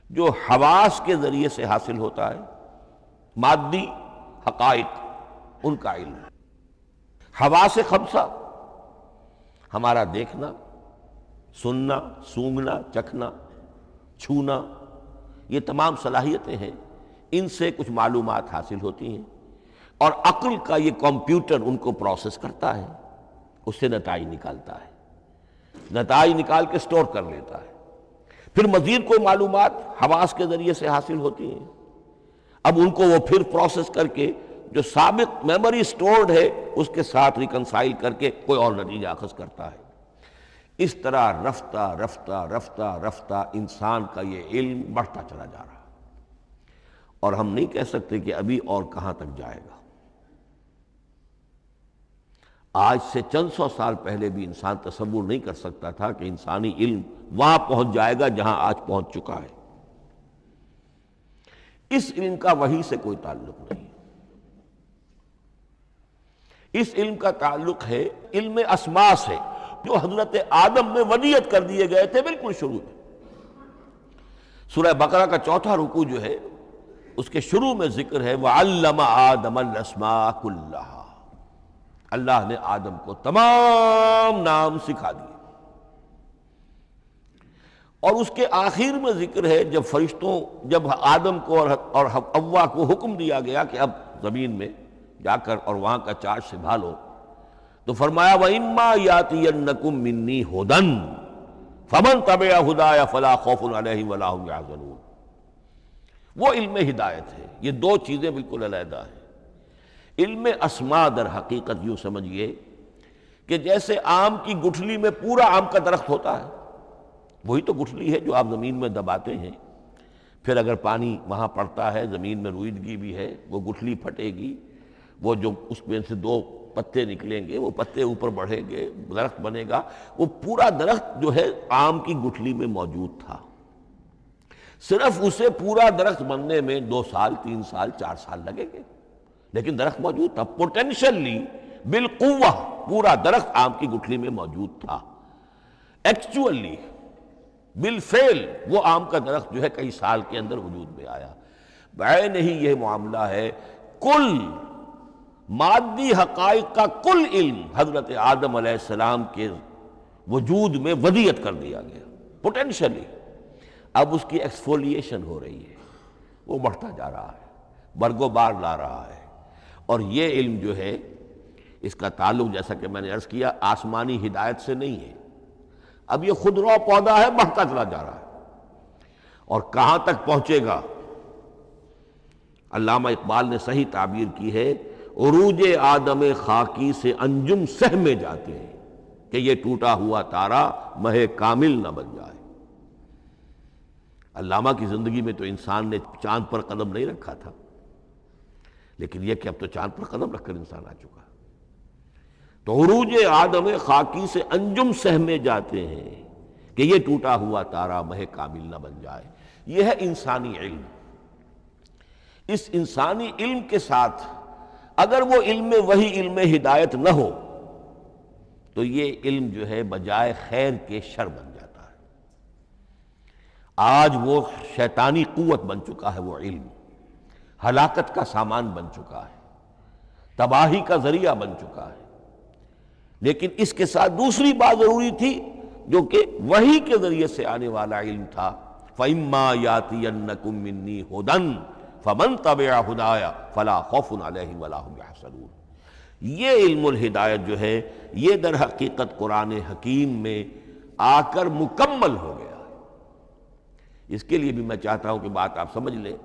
جو حواس کے ذریعے سے حاصل ہوتا ہے، مادی حقائق ان کا علم۔ حواس 5 ہمارا دیکھنا، سننا، سونگھنا، چکھنا، چھونا، یہ تمام صلاحیتیں ہیں، ان سے کچھ معلومات حاصل ہوتی ہیں، اور عقل کا یہ کمپیوٹر ان کو پروسیس کرتا ہے، اس سے نتائج نکالتا ہے، نتائج نکال کے سٹور کر لیتا ہے۔ پھر مزید کوئی معلومات حواس کے ذریعے سے حاصل ہوتی ہیں، اب ان کو وہ پھر پروسیس کر کے جو سابق میموری سٹورڈ ہے اس کے ساتھ ریکنسائل کر کے کوئی اور نتیجہ اخذ کرتا ہے۔ اس طرح رفتہ رفتہ رفتہ رفتہ انسان کا یہ علم بڑھتا چلا جا رہا، اور ہم نہیں کہہ سکتے کہ ابھی اور کہاں تک جائے گا۔ آج سے چند 100 سال پہلے بھی انسان تصور نہیں کر سکتا تھا کہ انسانی علم وہاں پہنچ جائے گا جہاں آج پہنچ چکا ہے۔ اس علم کا وحی سے کوئی تعلق نہیں، اس علم کا تعلق ہے علم اسماء سے، جو حضرت آدم میں ودیعت کر دیے گئے تھے بالکل شروع میں۔ سورہ بقرہ کا 4تھا رکوع جو ہے اس کے شروع میں ذکر ہے وَعَلَّمَ آدَمَ الْأَسْمَاءَ كُلَّهَا، اللہ نے آدم کو تمام نام سکھا دیے۔ اور اس کے آخر میں ذکر ہے جب آدم کو اور حوا کو حکم دیا گیا کہ اب زمین میں جا کر اور وہاں کا چارج سنبھالو، تو فرمایا وَإِمَّا يَأْتِيَنَّكُم مِّنِّي هُدًى فَمَن تَبِعَ هُدَايَ فَلَا خَوْفٌ عَلَيْهِمْ وَلَا هُمْ يَحْزَنُونَ۔ وہ علم ہدایت ہے، یہ دو چیزیں بالکل علیحدہ ہیں۔ علم اسماء در حقیقت یوں سمجھیے کہ جیسے آم کی گٹھلی میں پورا آم کا درخت ہوتا ہے، وہی تو گٹھلی ہے جو آپ زمین میں دباتے ہیں، پھر اگر پانی وہاں پڑتا ہے، زمین میں روئیدگی بھی ہے، وہ گٹھلی پھٹے گی، وہ جو اس میں سے دو پتے نکلیں گے، وہ پتے اوپر بڑھیں گے، درخت بنے گا۔ وہ پورا درخت جو ہے آم کی گٹھلی میں موجود تھا، صرف اسے پورا درخت بننے میں 2 سال 3 سال 4 سال لگیں گے، لیکن درخت موجود تھا، پوٹینشلی بالقوہ پورا درخت آم کی گٹھلی میں موجود تھا۔ ایکچولی بالفعل وہ آم کا درخت جو ہے کئی سال کے اندر وجود میں آیا۔ بعین ہی یہ معاملہ ہے، کل مادی حقائق کا کل علم حضرت آدم علیہ السلام کے وجود میں ودیعت کر دیا گیا پوٹینشلی۔ اب اس کی ایکسفولیشن ہو رہی ہے، وہ بڑھتا جا رہا ہے، برگ و بار لا رہا ہے۔ اور یہ علم جو ہے اس کا تعلق جیسا کہ میں نے عرض کیا آسمانی ہدایت سے نہیں ہے، اب یہ خود رو پودا ہے، بڑھتا چلا جا رہا ہے، اور کہاں تک پہنچے گا؟ علامہ اقبال نے صحیح تعبیر کی ہے، عروج آدم خاکی سے انجم سہمے جاتے ہیں کہ یہ ٹوٹا ہوا تارا مہ کامل نہ بن جائے۔ علامہ کی زندگی میں تو انسان نے چاند پر قدم نہیں رکھا تھا، لیکن یہ کہ اب تو چاند پر قدم رکھ کر انسان آ چکا۔ تو عروج آدم خاکی سے انجم سہمے جاتے ہیں کہ یہ ٹوٹا ہوا تارا مہ کامل نہ بن جائے۔ یہ ہے انسانی علم۔ اس انسانی علم کے ساتھ اگر وہ علم وہی علم ہدایت نہ ہو تو یہ علم جو ہے بجائے خیر کے شر بن جاتا ہے۔ آج وہ شیطانی قوت بن چکا ہے، وہ علم ہلاکت کا سامان بن چکا ہے، تباہی کا ذریعہ بن چکا ہے۔ لیکن اس کے ساتھ دوسری بات ضروری تھی جو کہ وحی کے ذریعے سے آنے والا علم تھا، فَإِمَّا يَأْتِيَنَّكُم مِّنِّي هُدًى فَمَن تَبِعَ هُدَايَ فَلَا خَوْفٌ عَلَيْهِمْ وَلَا هُمْ يَحْزَنُونَ۔ یہ علم الہدایت جو ہے یہ در حقیقت قرآن حکیم میں آ کر مکمل ہو گیا ہے۔ اس کے لیے بھی میں چاہتا ہوں کہ بات آپ سمجھ لیں،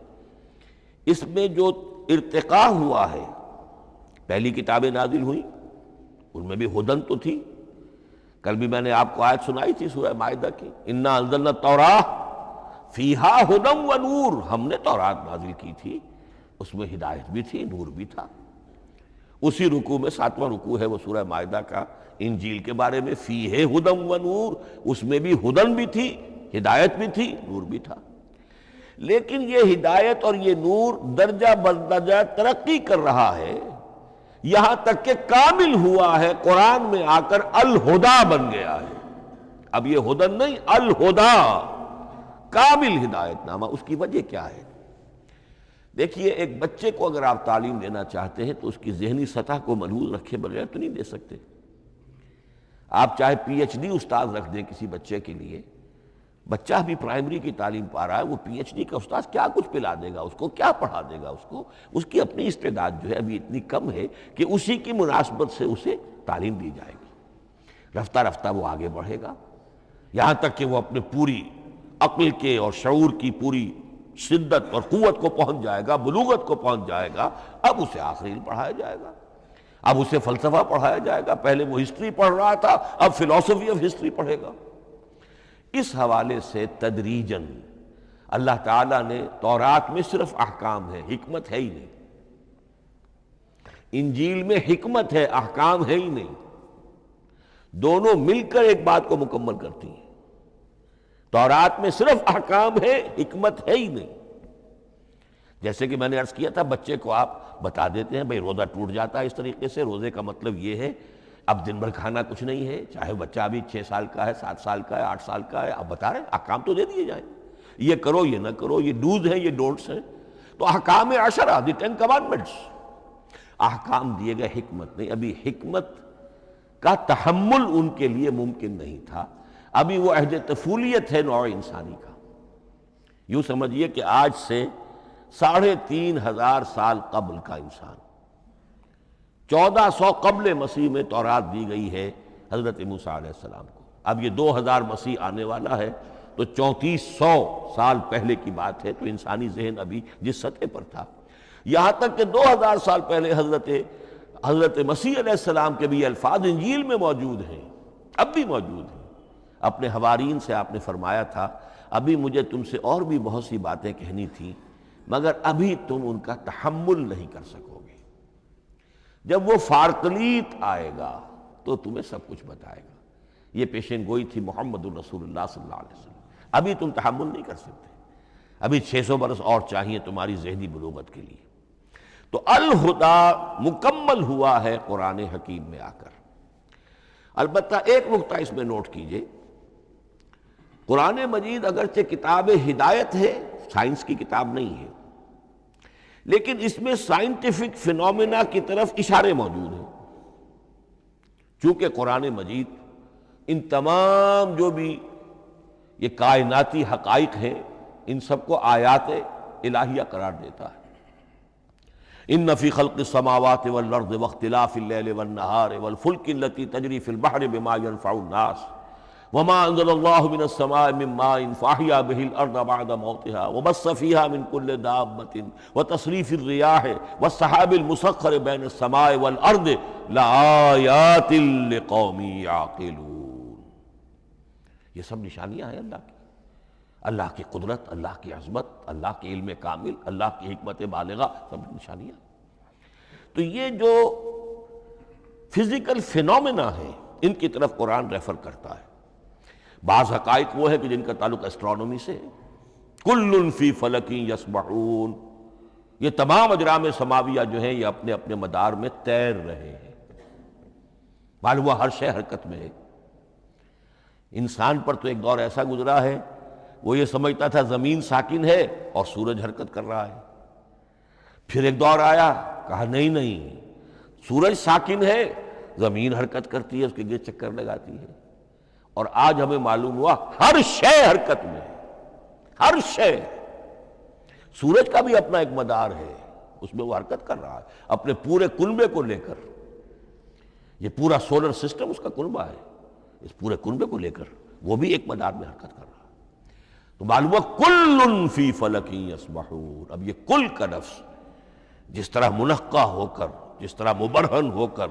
اس میں جو ارتقاء ہوا ہے، پہلی کتابیں نازل ہوئیں ان میں بھی ہدن تو تھی، کل بھی میں نے آپ کو آیت سنائی تھی سورہ مائدہ کی، انا انزلنا التوراۃ فیہا ھدی و نور، ہم نے تورات نازل کی تھی، اس میں ہدایت بھی تھی، نور بھی تھا۔ اسی رکوع میں 7واں رکوع ہے وہ سورہ مائدہ کا، انجیل کے بارے میں فیہ ھدی و نور، اس میں بھی ہدن بھی تھی، ہدایت بھی تھی، نور بھی تھا۔ لیکن یہ ہدایت اور یہ نور درجہ بدرجہ ترقی کر رہا ہے، یہاں تک کہ کامل ہوا ہے، قرآن میں آ کر الہدا بن گیا ہے۔ اب یہ ہدن نہیں، الہدا، کامل ہدایت نامہ۔ اس کی وجہ کیا ہے؟ دیکھیے، ایک بچے کو اگر آپ تعلیم دینا چاہتے ہیں تو اس کی ذہنی سطح کو ملحوظ رکھے بغیر تو نہیں دے سکتے۔ آپ چاہے پی ایچ ڈی استاد رکھ دیں کسی بچے کے لیے، بچہ بھی پرائمری کی تعلیم پا رہا ہے، وہ پی ایچ ڈی کا استاد کیا کچھ پلا دے گا اس کو، کیا پڑھا دے گا اس کو؟ اس کی اپنی استعداد جو ہے ابھی اتنی کم ہے کہ اسی کی مناسبت سے اسے تعلیم دی جائے گی، رفتہ رفتہ وہ آگے بڑھے گا، یہاں تک کہ وہ اپنے پوری عقل کے اور شعور کی پوری شدت اور قوت کو پہنچ جائے گا، بلوغت کو پہنچ جائے گا۔ اب اسے آخری علم پڑھایا جائے گا، اب اسے فلسفہ پڑھایا جائے گا، پہلے وہ ہسٹری پڑھ رہا تھا، اب فلسفی آف ہسٹری پڑھے گا۔ اس حوالے سے تدریجاً اللہ تعالیٰ نے تورات میں صرف احکام ہے، حکمت ہے ہی نہیں، انجیل میں حکمت ہے، احکام ہے ہی نہیں، دونوں مل کر ایک بات کو مکمل کرتی ہیں۔ تورات میں صرف احکام ہے، حکمت ہے ہی نہیں۔ جیسے کہ میں نے عرض کیا تھا، بچے کو آپ بتا دیتے ہیں بھئی روزہ ٹوٹ جاتا ہے اس طریقے سے، روزے کا مطلب یہ ہے اب دن بھر کھانا کچھ نہیں ہے، چاہے بچہ ابھی 6 سال کا ہے، 7 سال کا ہے، 8 سال کا ہے، آپ بتا رہے ہیں احکام تو دے دیے جائیں، یہ کرو یہ نہ کرو، یہ ڈوز ہیں یہ ڈونٹس ہیں۔ تو احکام عشرہ، دی 10 کمانڈمنٹس، احکام دیے گئے، حکمت نہیں۔ ابھی حکمت کا تحمل ان کے لیے ممکن نہیں تھا، ابھی وہ عہد طفولیت ہے نوع انسانی کا۔ یوں سمجھیے کہ آج سے 3500 سال قبل کا انسان، 1400 قبل مسیح میں تورات دی گئی ہے حضرت موسیٰ علیہ السلام کو۔ اب یہ 2000 مسیح آنے والا ہے تو 3400 سال پہلے کی بات ہے، تو انسانی ذہن ابھی جس سطح پر تھا، یہاں تک کہ 2000 سال پہلے حضرت مسیح علیہ السلام کے بھی الفاظ انجیل میں موجود ہیں، اب بھی موجود ہیں۔ اپنے حوارین سے آپ نے فرمایا تھا ابھی مجھے تم سے اور بھی بہت سی باتیں کہنی تھیں، مگر ابھی تم ان کا تحمل نہیں کر سکو گے، جب وہ فارقلیت آئے گا تو تمہیں سب کچھ بتائے گا۔ یہ پیشن گوئی تھی محمد الرسول اللہ صلی اللہ علیہ وسلم۔ ابھی تم تحمل نہیں کر سکتے، ابھی 600 برس اور چاہیے تمہاری ذہنی بلوغت کے لیے۔ تو الہدا مکمل ہوا ہے قرآن حکیم میں آ کر۔ البتہ ایک نقطہ اس میں نوٹ کیجئے، قرآن مجید اگرچہ کتاب ہدایت ہے، سائنس کی کتاب نہیں ہے، لیکن اس میں سائنٹیفک فینومینا کی طرف اشارے موجود ہیں، چونکہ قرآن مجید ان تمام جو بھی یہ کائناتی حقائق ہیں ان سب کو آیات الہیہ قرار دیتا ہے۔ ان فی خلق السماوات والارض واختلاف اللیل والنہار والفلک التی تجری فی البحر بما ينفع الناس وما انزل اللہ من السماء من ماء فاحیا بہ الارض بعد موتها وبث فیہا من کل دابۃ وتصریف الریاح والسحاب المسخر بین السماء والارض لآیات لقوم یعقلون۔ یہ سب نشانیاں ہیں اللہ کی قدرت، اللہ کی عظمت، اللہ کے علم کامل، اللہ کی حکمت بالغہ، سب نشانیاں۔ تو یہ جو فزیکل فینومینا ہے ان کی طرف قرآن ریفر کرتا ہے۔ بعض حقائق وہ ہے کہ جن کا تعلق اسٹرانومی سے ہے، کل فی فلک یسبحون، یہ تمام اجرام سماویہ جو ہیں یہ اپنے اپنے مدار میں تیر رہے ہیں، معلوم ہوا ہر شے حرکت میں ہے۔ انسان پر تو ایک دور ایسا گزرا ہے وہ یہ سمجھتا تھا زمین ساکن ہے اور سورج حرکت کر رہا ہے، پھر ایک دور آیا کہا نہیں سورج ساکن ہے، زمین حرکت کرتی ہے، اس کے گرد چکر لگاتی ہے، اور آج ہمیں معلوم ہوا ہر شے حرکت میں ہے، ہر شے۔ سورج کا بھی اپنا ایک مدار ہے، اس میں وہ حرکت کر رہا ہے اپنے پورے کنبے کو لے کر، یہ پورا سولر سسٹم اس کا کنبہ ہے، اس پورے کنبے کو لے کر وہ بھی ایک مدار میں حرکت کر رہا ہے۔ تو معلوم ہوا کل فی فلک یسبحون۔ اب یہ کل کا لفظ جس طرح منقع ہو کر، جس طرح مبرہن ہو کر،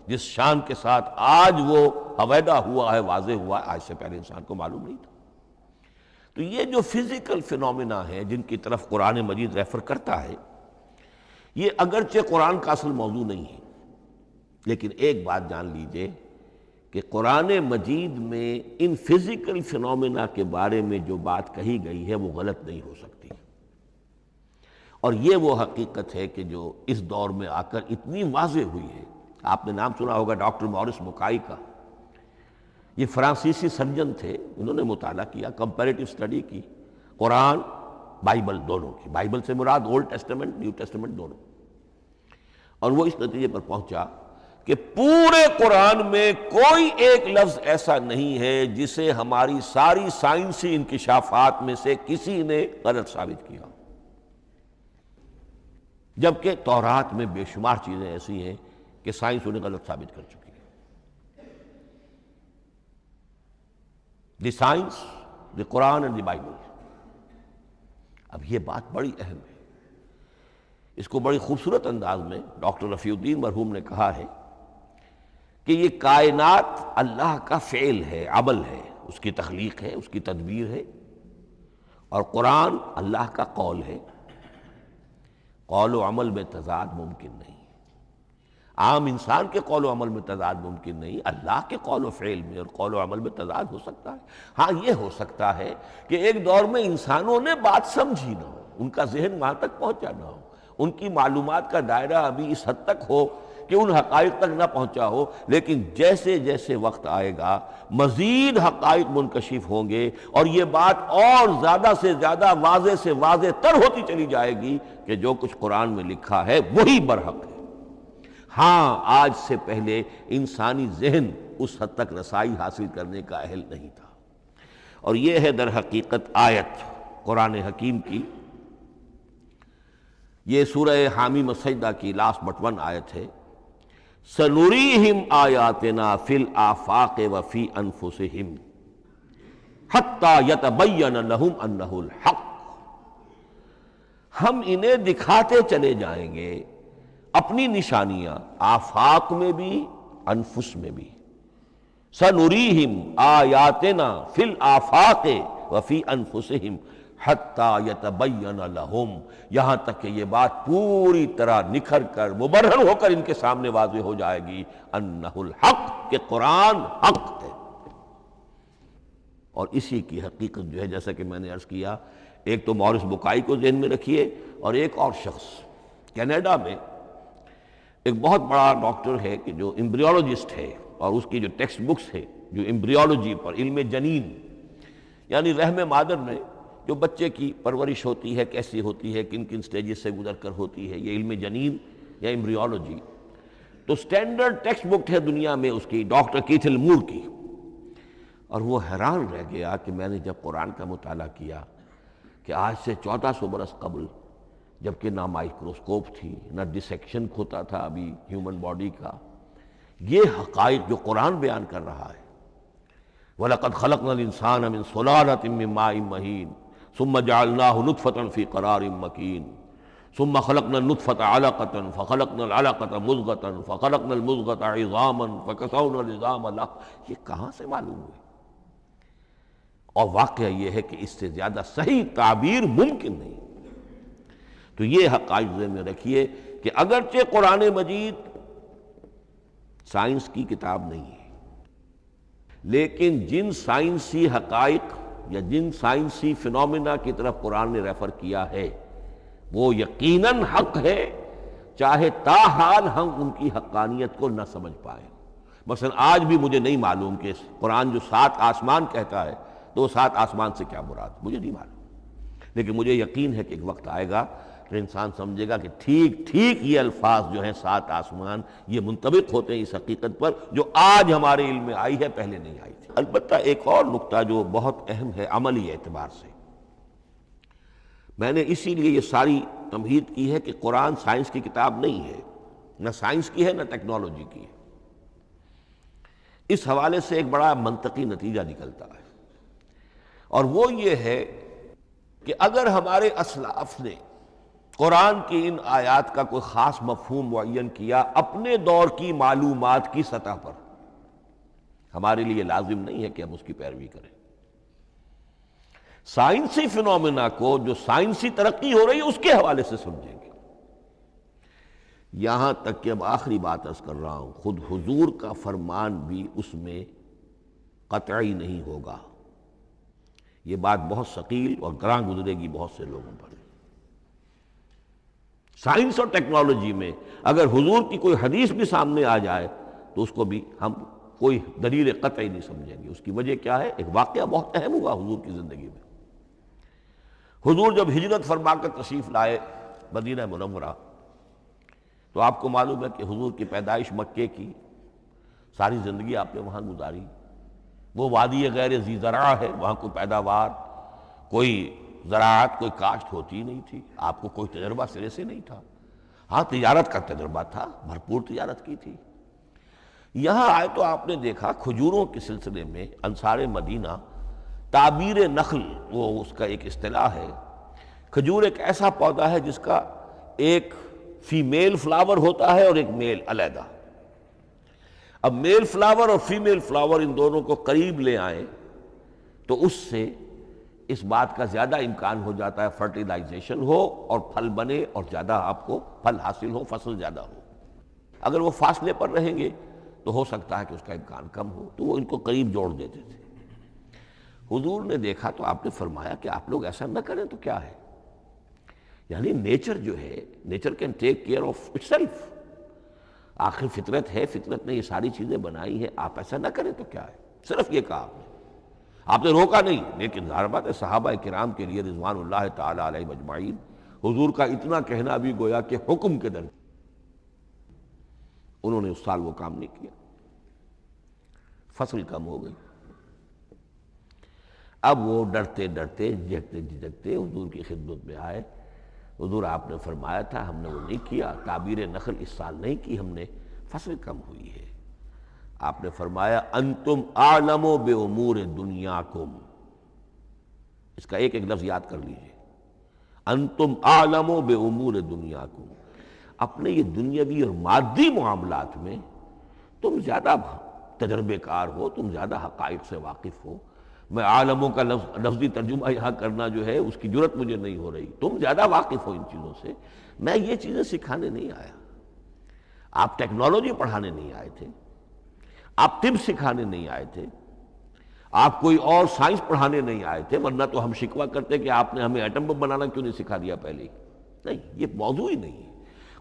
جس شان کے ساتھ آج وہ حویدہ ہوا ہے، واضح ہوا ہے، آج سے پہلے انسان کو معلوم نہیں تھا۔ تو یہ جو فزیکل فینومینا ہے جن کی طرف قرآن مجید ریفر کرتا ہے، یہ اگرچہ قرآن کا اصل موضوع نہیں ہے، لیکن ایک بات جان لیجئے کہ قرآن مجید میں ان فزیکل فینومینا کے بارے میں جو بات کہی گئی ہے وہ غلط نہیں ہو سکتی، اور یہ وہ حقیقت ہے کہ جو اس دور میں آ کر اتنی واضح ہوئی ہے۔ آپ نے نام سنا ہوگا ڈاکٹر مورس بکائی کا، یہ فرانسیسی سرجن تھے، انہوں نے مطالعہ کیا، کمپیریٹیو اسٹڈی کی، قرآن بائبل دونوں کی، بائبل سے مراد اولڈ ٹیسٹمنٹ نیو ٹیسٹمنٹ دونوں، اور وہ اس نتیجے پر پہنچا کہ پورے قرآن میں کوئی ایک لفظ ایسا نہیں ہے جسے ہماری ساری سائنسی انکشافات میں سے کسی نے غلط ثابت کیا، جبکہ تورات میں بے شمار چیزیں ایسی ہیں کہ سائنس انہیں غلط ثابت کر چکی ہے۔ The science, the Quran and the Bible. اب یہ بات بڑی اہم ہے، اس کو بڑی خوبصورت انداز میں ڈاکٹر رفیع الدین مرحوم نے کہا ہے کہ یہ کائنات اللہ کا فعل ہے، عمل ہے، اس کی تخلیق ہے، اس کی تدبیر ہے، اور قرآن اللہ کا قول ہے۔ قول و عمل میں تضاد ممکن نہیں، عام انسان کے قول و عمل میں تضاد ممکن نہیں، اللہ کے قول و فعل میں اور قول و عمل میں تضاد ہو سکتا ہے۔ ہاں یہ ہو سکتا ہے کہ ایک دور میں انسانوں نے بات سمجھی نہ ہو، ان کا ذہن وہاں تک پہنچا نہ ہو، ان کی معلومات کا دائرہ ابھی اس حد تک ہو کہ ان حقائق تک نہ پہنچا ہو، لیکن جیسے جیسے وقت آئے گا مزید حقائق منکشف ہوں گے اور یہ بات اور زیادہ سے زیادہ واضح سے واضح تر ہوتی چلی جائے گی کہ جو کچھ قرآن میں لکھا ہے وہی برحق ہے۔ ہاں، آج سے پہلے انسانی ذہن اس حد تک رسائی حاصل کرنے کا اہل نہیں تھا، اور یہ ہے در حقیقت آیت قرآن حکیم کی۔ یہ سورہ حامیم السجدہ کی لاسٹ بٹ ون آیت ہے، سَنُرِيهِمْ آیاتنا فِي الْآفَاقِ وَفِي أَنفُسِهِمْ حَتَّى يَتَبَيَّنَ لَهُمْ أَنَّهُ الْحَقُّ۔ ہم انہیں دکھاتے چلے جائیں گے اپنی نشانیاں، آفاق میں بھی انفس میں بھی۔ سَنُرِيهِمْ آیاتنا فِي الْآفَاقِ وَفِي أَنفُسِهِمْ حَتَّى يَتَبَيَّنَ لَهُمْ، یہاں تک کہ یہ بات پوری طرح نکھر کر مبرہن ہو کر ان کے سامنے واضح ہو جائے گی، انہ الحق، کہ قرآن حق ہے۔ اور اسی کی حقیقت جو ہے، جیسا کہ میں نے عرض کیا، ایک تو مورس بکائی کو ذہن میں رکھیے، اور ایک اور شخص کینیڈا میں ایک بہت بڑا ڈاکٹر ہے کہ جو امبریولوجسٹ ہے، اور اس کی جو ٹیکسٹ بکس ہے جو امبریولوجی پر، علم جنین، یعنی رحم مادر میں جو بچے کی پرورش ہوتی ہے کیسی ہوتی ہے، کن کن سٹیجز سے گزر کر ہوتی ہے، یہ علم جنین یا امبریولوجی، تو سٹینڈرڈ ٹیکسٹ بک ہے دنیا میں اس کی، ڈاکٹر کیتھل مور کی۔ اور وہ حیران رہ گیا کہ میں نے جب قرآن کا مطالعہ کیا کہ آج سے 1400 برس قبل، جبکہ نہ مائکروسکوپ تھی، نہ ڈسیکشن ہوتا تھا ابھی ہیومن باڈی کا، یہ حقائق جو قرآن بیان کر رہا ہے، وَلَقَدْ خَلَقْنَا الْإِنسَانَ مِنْ صُلَالَةٍ مِّن مَّاءٍ مَّهِينٍ ثُمَّ جَعَلْنَاهُ نُطْفَةً فِي قَرَارٍ مَّكِينٍ ثُمَّ خَلَقْنَا النُّطْفَةَ عَلَقَةً فَخَلَقْنَا الْعَلَقَةَ مُضْغَةً فَخَلَقْنَا الْمُضْغَةَ عِظَامًا فَكَسَوْنَا الْعِظَامَ لَحْمًا۔ یہ کہاں سے معلوم ہوئے؟ اور واقعہ یہ ہے کہ اس سے زیادہ صحیح تعبیر ممکن نہیں۔ تو یہ حقائق ذہن میں رکھیے کہ اگرچہ قرآن مجید سائنس کی کتاب نہیں ہے، لیکن جن سائنسی حقائق یا جن سائنسی فنومینا کی طرف قرآن نے ریفر کیا ہے وہ یقیناً حق ہے، چاہے تاحال ہم ان کی حقانیت کو نہ سمجھ پائیں۔ مثلا آج بھی مجھے نہیں معلوم کہ قرآن جو 7 آسمان کہتا ہے تو وہ 7 آسمان سے کیا مراد، مجھے نہیں معلوم، لیکن مجھے یقین ہے کہ ایک وقت آئے گا کہ انسان سمجھے گا کہ ٹھیک ٹھیک یہ الفاظ جو ہیں 7 آسمان، یہ منطبق ہوتے ہیں اس حقیقت پر جو آج ہمارے علم میں آئی ہے، پہلے نہیں آئی تھی۔ البتہ ایک اور نقطہ جو بہت اہم ہے عملی اعتبار سے، میں نے اسی لیے یہ ساری تمہید کی ہے کہ قرآن سائنس کی کتاب نہیں ہے، نہ سائنس کی ہے نہ ٹیکنالوجی کی ہے۔ اس حوالے سے ایک بڑا منطقی نتیجہ نکلتا ہے، اور وہ یہ ہے کہ اگر ہمارے اسلاف نے قرآن کی ان آیات کا کوئی خاص مفہوم معین کیا اپنے دور کی معلومات کی سطح پر، ہمارے لیے لازم نہیں ہے کہ ہم اس کی پیروی کریں۔ سائنسی فنومینا کو جو سائنسی ترقی ہو رہی ہے اس کے حوالے سے سمجھیں گے۔ یہاں تک کہ اب آخری بات عرض کر رہا ہوں، خود حضور کا فرمان بھی اس میں قطعی نہیں ہوگا۔ یہ بات بہت ثقیل اور گراں گزرے گی بہت سے لوگوں پر۔ سائنس اور ٹیکنالوجی میں اگر حضور کی کوئی حدیث بھی سامنے آ جائے تو اس کو بھی ہم کوئی دلیل قطعی نہیں سمجھیں گے۔ اس کی وجہ کیا ہے؟ ایک واقعہ بہت اہم ہوا حضور کی زندگی میں۔ حضور جب ہجرت فرما کر تشریف لائے مدینہ منورہ، تو آپ کو معلوم ہے کہ حضور کی پیدائش مکے کی، ساری زندگی آپ نے وہاں گزاری۔ وہ وادی غیر ذی زرع ہے، وہاں کوئی پیداوار، کوئی زراعت، کوئی کاشت ہوتی نہیں تھی، آپ کو کوئی تجربہ سرے سے نہیں تھا۔ ہاں تجارت کا تجربہ تھا، بھرپور تجارت کی تھی۔ یہاں آئے تو آپ نے دیکھا کھجوروں کے سلسلے میں انصار مدینہ، تعبیر نخل وہ اس کا ایک اصطلاح ہے۔ کھجور ایک ایسا پودا ہے جس کا ایک فیمیل فلاور ہوتا ہے اور ایک میل علیحدہ۔ اب میل فلاور اور فیمیل فلاور ان دونوں کو قریب لے آئیں تو اس سے اس بات کا زیادہ امکان ہو جاتا ہے فرٹیلائزیشن ہو اور پھل بنے اور زیادہ آپ کو پھل حاصل ہو، فصل زیادہ ہو۔ اگر وہ فاصلے پر رہیں گے تو ہو سکتا ہے کہ اس کا امکان کم ہو، تو وہ ان کو قریب جوڑ دیتے تھے۔ حضور نے دیکھا تو آپ نے فرمایا کہ آپ لوگ ایسا نہ کریں تو کیا ہے، یعنی نیچر جو ہے، nature can take care of it self. آخر فطرت ہے، فطرت نے یہ ساری چیزیں بنائی ہیں، آپ ایسا نہ کریں تو کیا ہے؟ صرف یہ کہا آپ نے روکا نہیں، لیکن ظاہر بات ہے صحابہ کرام کے لیے رضوان اللہ تعالی علیہ مجمعین حضور کا اتنا کہنا بھی گویا کہ حکم کے درمیان، انہوں نے اس سال وہ کام نہیں کیا، فصل کم ہو گئی۔ اب وہ ڈرتے ڈرتے جھجکتے جھجکتے حضور کی خدمت میں آئے۔ حضور آپ نے فرمایا تھا ہم نے وہ نہیں کیا، تعبیر نخل اس سال نہیں کی ہم نے، فصل کم ہوئی ہے۔ آپ نے فرمایا انتم اعلم بامور دنیاکم، اس کا ایک ایک لفظ یاد کر لیجئے، انتم اعلم بامور دنیاکم، اپنے یہ دنیاوی اور مادی معاملات میں تم زیادہ تجربے کار ہو، تم زیادہ حقائق سے واقف ہو۔ میں عالموں کا لفظی ترجمہ یہاں کرنا جو ہے اس کی جرت مجھے نہیں ہو رہی، تم زیادہ واقف ہو ان چیزوں سے، میں یہ چیزیں سکھانے نہیں آیا۔ آپ ٹیکنالوجی پڑھانے نہیں آئے تھے، آپ طب سکھانے نہیں آئے تھے، آپ کوئی اور سائنس پڑھانے نہیں آئے تھے، ورنہ تو ہم شکوہ کرتے کہ آپ نے ہمیں ایٹم بم بنانا کیوں نہیں سکھا دیا پہلے ہی۔ نہیں، یہ موضوع ہی نہیں ہے۔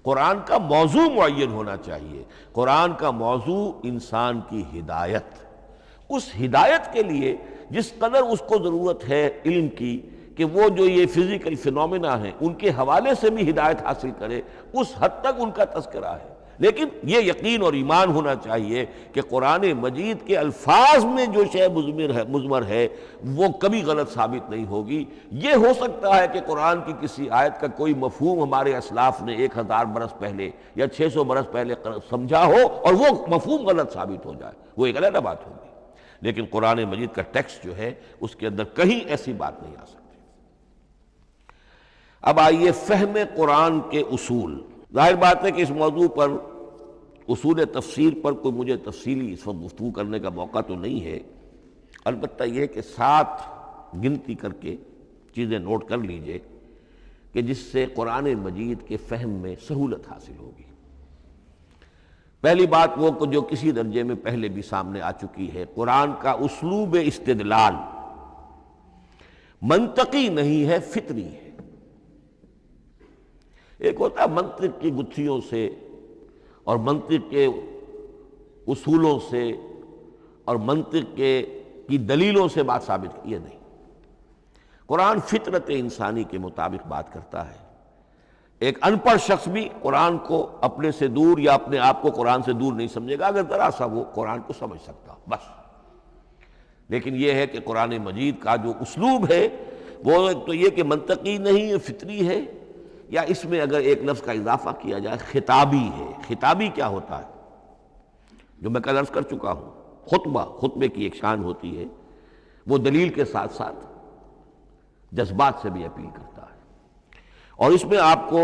قرآن کا موضوع معین ہونا چاہیے۔ قرآن کا موضوع انسان کی ہدایت، اس ہدایت کے لیے جس قدر اس کو ضرورت ہے علم کی کہ وہ جو یہ فزیکل فینومینا ہیں ان کے حوالے سے بھی ہدایت حاصل کرے، اس حد تک ان کا تذکرہ ہے۔ لیکن یہ یقین اور ایمان ہونا چاہیے کہ قرآن مجید کے الفاظ میں جو شے مضمر ہے وہ کبھی غلط ثابت نہیں ہوگی۔ یہ ہو سکتا ہے کہ قرآن کی کسی آیت کا کوئی مفہوم ہمارے اسلاف نے 1000 برس پہلے یا 600 برس پہلے سمجھا ہو اور وہ مفہوم غلط ثابت ہو جائے، وہ ایک علیحدہ بات ہوگی، لیکن قرآن مجید کا ٹیکسٹ جو ہے اس کے اندر کہیں ایسی بات نہیں آ سکتی۔ اب آئیے فہم قرآن کے اصول۔ ظاہر بات ہے کہ اس موضوع پر اصول تفسیر پر کوئی مجھے تفصیلی اس وقت گفتگو کرنے کا موقع تو نہیں ہے، البتہ یہ کہ 7 گنتی کر کے چیزیں نوٹ کر لیجئے کہ جس سے قرآن مجید کے فہم میں سہولت حاصل ہوگی۔ پہلی بات وہ جو کسی درجے میں پہلے بھی سامنے آ چکی ہے، قرآن کا اسلوب استدلال منطقی نہیں ہے، فطری ہے۔ ایک ہوتا ہے منطق کی گتھیوں سے اور منطق کے اصولوں سے اور منطق کی دلیلوں سے بات ثابت کی، یہ نہیں۔ قرآن فطرت انسانی کے مطابق بات کرتا ہے۔ ایک ان پڑھ شخص بھی قرآن کو اپنے سے دور یا اپنے آپ کو قرآن سے دور نہیں سمجھے گا، اگر ذرا سا وہ قرآن کو سمجھ سکتا بس۔ لیکن یہ ہے کہ قرآن مجید کا جو اسلوب ہے وہ ایک تو یہ کہ منطقی نہیں ہے، فطری ہے، یا اس میں اگر ایک لفظ کا اضافہ کیا جائے خطابی ہے۔ خطابی کیا ہوتا ہے؟ جو میں کل عرض کر چکا ہوں، خطبے کی ایک شان ہوتی ہے، وہ دلیل کے ساتھ ساتھ جذبات سے بھی اپیل کرتا ہے، اور اس میں آپ کو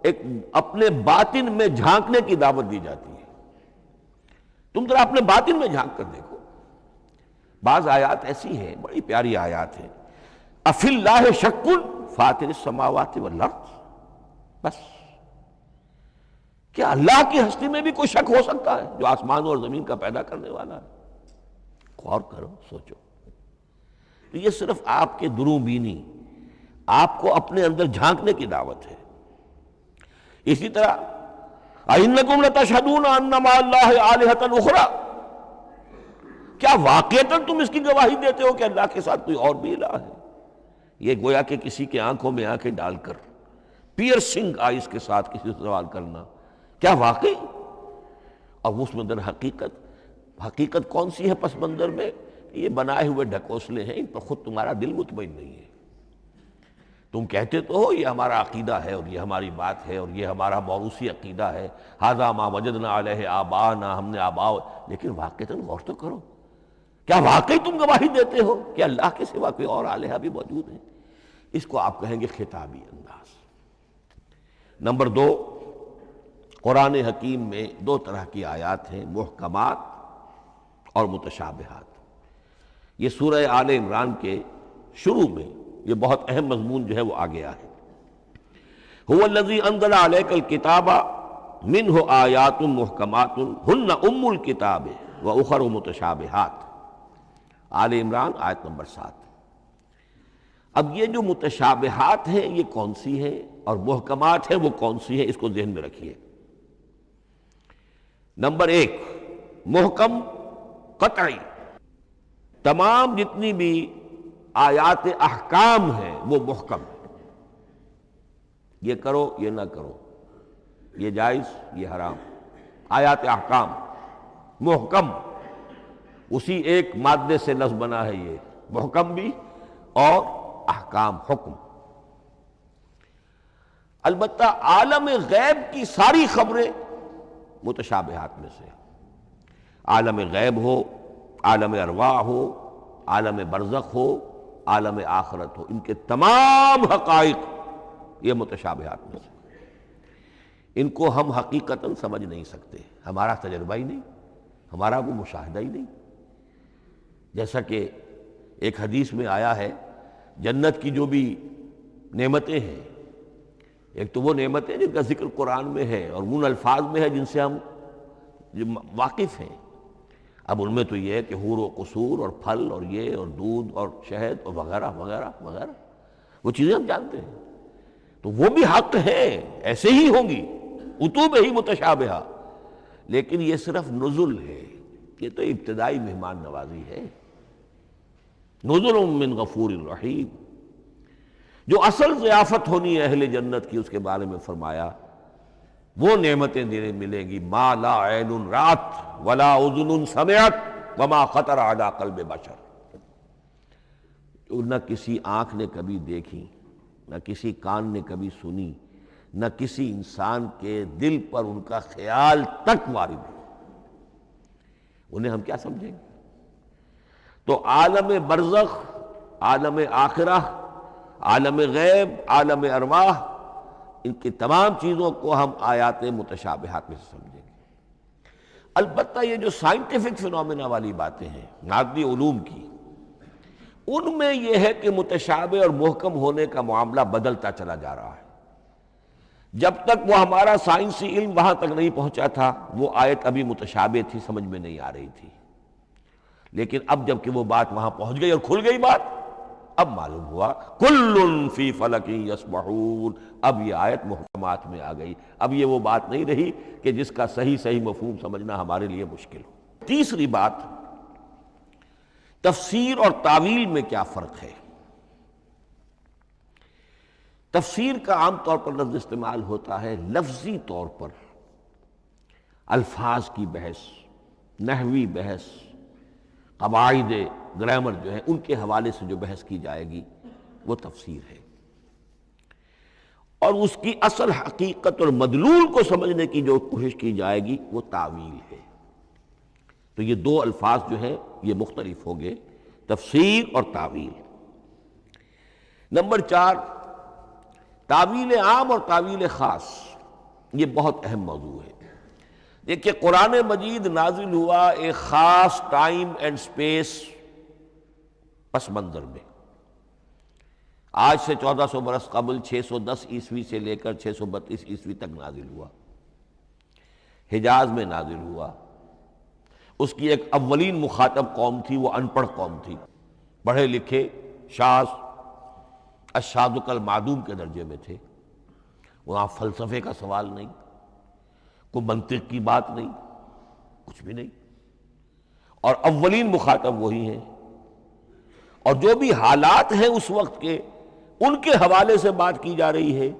ایک اپنے باطن میں جھانکنے کی دعوت دی جاتی ہے۔ تم ذرا اپنے باطن میں جھانک کر دیکھو۔ بعض آیات ایسی ہیں، بڑی پیاری آیات ہیں، افی اللہ شک فاطر السماوات والارض، بس کیا اللہ کی ہستی میں بھی کوئی شک ہو سکتا ہے جو آسمان اور زمین کا پیدا کرنے والا ہے؟ غور کرو، سوچو۔ تو یہ صرف آپ کے دروں بینی، آپ کو اپنے اندر جھانکنے کی دعوت ہے۔ اسی طرح اَإِنَّكُمْ لَتَشْهَدُونَ أَنَّ مَعَ اللَّهِ آلِهَةً أُخْرَىٰ، کیا واقعتاً تم اس کی گواہی دیتے ہو کہ اللہ کے ساتھ کوئی اور بھی الہ ہے؟ یہ گویا کہ کسی کے آنکھوں میں آنکھیں ڈال کر پیئرسنگ آئیز کے ساتھ کسی سے سوال کرنا، کیا واقعی؟ اور اس میں در حقیقت کون سی ہے پس منظر میں؟ یہ بنائے ہوئے ڈھکوسلے ہیں، ان پر خود تمہارا دل مطمئن نہیں ہے۔ تم کہتے تو ہو یہ ہمارا عقیدہ ہے اور یہ ہماری بات ہے اور یہ ہمارا موروثی عقیدہ ہے، ھذا ما وجدنا علیہ آباءنا، ہم نے آباء، لیکن واقعتاً غور تو کرو، کیا واقعی تم گواہی دیتے ہو کہ اللہ کے سوا کوئی اور الہ بھی موجود ہے؟ اس کو آپ کہیں گے خطابی انداز۔ نمبر 2، قرآن حکیم میں 2 طرح کی آیات ہیں، محکمات اور متشابہات۔ یہ سورہ آل عمران کے شروع میں یہ بہت اہم مضمون جو ہے وہ آ گیا ہے۔ هو الذی انزل علیک الکتاب منہ آیات محکمات ہن ام الکتاب واخر متشابہات، آل عمران آیت نمبر 7۔ اب یہ جو متشابہات ہیں یہ کون سی ہیں اور محکمات ہیں وہ کون سی ہیں، اس کو ذہن میں رکھیے۔ نمبر 1 محکم قطعی، تمام جتنی بھی آیات احکام ہیں وہ محکم ہے، یہ کرو یہ نہ کرو، یہ جائز یہ حرام، آیات احکام محکم، اسی ایک مادے سے لفظ بنا ہے، یہ محکم بھی اور احکام حکم۔ البتہ عالم غیب کی ساری خبریں متشابہات میں سے، عالم غیب ہو، عالم ارواح ہو، عالم برزخ ہو، عالم آخرت ہو، ان کے تمام حقائق یہ متشابہات میں سے، ان کو ہم حقیقتاً سمجھ نہیں سکتے، ہمارا تجربہ ہی نہیں، ہمارا وہ مشاہدہ ہی نہیں۔ جیسا کہ ایک حدیث میں آیا ہے، جنت کی جو بھی نعمتیں ہیں، ایک تو وہ نعمتیں جن کا ذکر قرآن میں ہے اور ان الفاظ میں ہے جن سے ہم واقف ہیں، اب ان میں تو یہ ہے کہ حور و قصور اور پھل اور یہ اور دودھ اور شہد اور وغیرہ وغیرہ وغیرہ، وہ چیزیں ہم جانتے ہیں، تو وہ بھی حق ہیں، ایسے ہی ہوں گی، اتوب ہی متشابہہ، لیکن یہ صرف نزل ہے، یہ تو ابتدائی مہمان نوازی ہے، نزل من غفور الرحیم۔ جو اصل ضیافت ہونی ہے اہل جنت کی، اس کے بارے میں فرمایا وہ نعمتیں دینے ملیں گی، ما لا عین رات ولا اذن سمعت وما خطر علی قلب بشر، جو نہ کسی آنکھ نے کبھی دیکھی، نہ کسی کان نے کبھی سنی، نہ کسی انسان کے دل پر ان کا خیال تک وارد ہو، انہیں ہم کیا سمجھیں گے؟ تو عالم برزخ، عالم آخرہ، عالم غیب، عالم ارواح، ان کی تمام چیزوں کو ہم آیات متشابہات میں سے سمجھیں گے۔ البتہ یہ جو سائنٹیفک فنومینا والی باتیں ہیں مادی علوم کی، ان میں یہ ہے کہ متشابہ اور محکم ہونے کا معاملہ بدلتا چلا جا رہا ہے۔ جب تک وہ ہمارا سائنسی علم وہاں تک نہیں پہنچا تھا، وہ آیت ابھی متشابہ تھی، سمجھ میں نہیں آ رہی تھی، لیکن اب جب کہ وہ بات وہاں پہنچ گئی اور کھل گئی بات، اب معلوم ہوا کل فی فلک یسبحون، اب یہ آیت محکمات میں آ گئی، اب یہ وہ بات نہیں رہی کہ جس کا صحیح مفہوم سمجھنا ہمارے لیے مشکل ہو۔ تیسری بات، تفسیر اور تعویل میں کیا فرق ہے؟ تفسیر کا عام طور پر لفظ استعمال ہوتا ہے لفظی طور پر، الفاظ کی بحث، نحوی بحث، قواعد گرامر جو ہے ان کے حوالے سے جو بحث کی جائے گی وہ تفسیر ہے، اور اس کی اصل حقیقت اور مدلول کو سمجھنے کی جو کوشش کی جائے گی وہ تعویل ہے۔ تو یہ دو الفاظ جو ہیں یہ مختلف ہو گئے، تفسیر اور تعویل۔ نمبر 4، تعویل عام اور تعویل خاص، یہ بہت اہم موضوع ہے۔ دیکھیے قرآن مجید نازل ہوا ایک خاص ٹائم اینڈ سپیس پس منظر میں، آج سے 1400 برس قبل 610 عیسوی سے لے کر 632 عیسوی تک نازل ہوا، حجاز میں نازل ہوا۔ اس کی ایک اولین مخاطب قوم تھی، وہ ان پڑھ قوم تھی، پڑھے لکھے شاذ الشاذ کالمعدوم کے درجے میں تھے، وہاں فلسفے کا سوال نہیں، کوئی منطق کی بات نہیں، کچھ بھی نہیں، اور اولین مخاطب وہی ہیں، اور جو بھی حالات ہیں اس وقت کے ان کے حوالے سے بات کی جا رہی ہے۔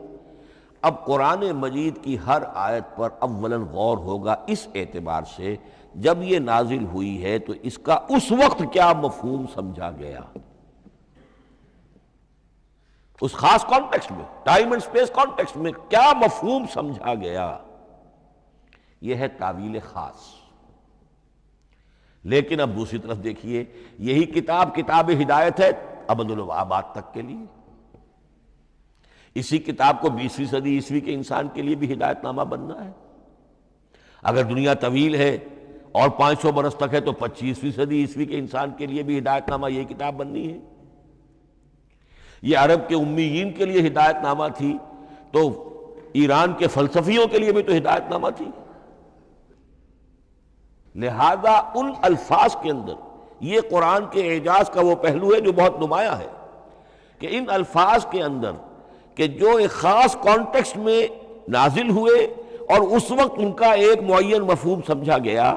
اب قرآن مجید کی ہر آیت پر اولاً غور ہوگا اس اعتبار سے، جب یہ نازل ہوئی ہے تو اس کا اس وقت کیا مفہوم سمجھا گیا، اس خاص کانٹیکسٹ میں، ٹائم اینڈ سپیس کانٹیکسٹ میں کیا مفہوم سمجھا گیا، یہ ہے تعویل خاص۔ لیکن اب دوسری طرف دیکھیے، یہی کتاب ہدایت ہے ابد الآباد تک کے لیے، اسی کتاب کو 20ویں صدی عیسوی کے انسان کے لیے بھی ہدایت نامہ بننا ہے۔ اگر دنیا طویل ہے اور 500 برس تک ہے تو 25ویں صدی عیسوی کے انسان کے لیے بھی ہدایت نامہ یہی کتاب بننی ہے۔ یہ عرب کے امیین کے لیے ہدایت نامہ تھی تو ایران کے فلسفیوں کے لیے بھی تو ہدایت نامہ تھی۔ لہذا ان الفاظ کے اندر یہ قرآن کے اعجاز کا وہ پہلو ہے جو بہت نمایاں ہے، کہ ان الفاظ کے اندر کہ جو ایک خاص کانٹیکسٹ میں نازل ہوئے اور اس وقت ان کا ایک معین مفہوم سمجھا گیا،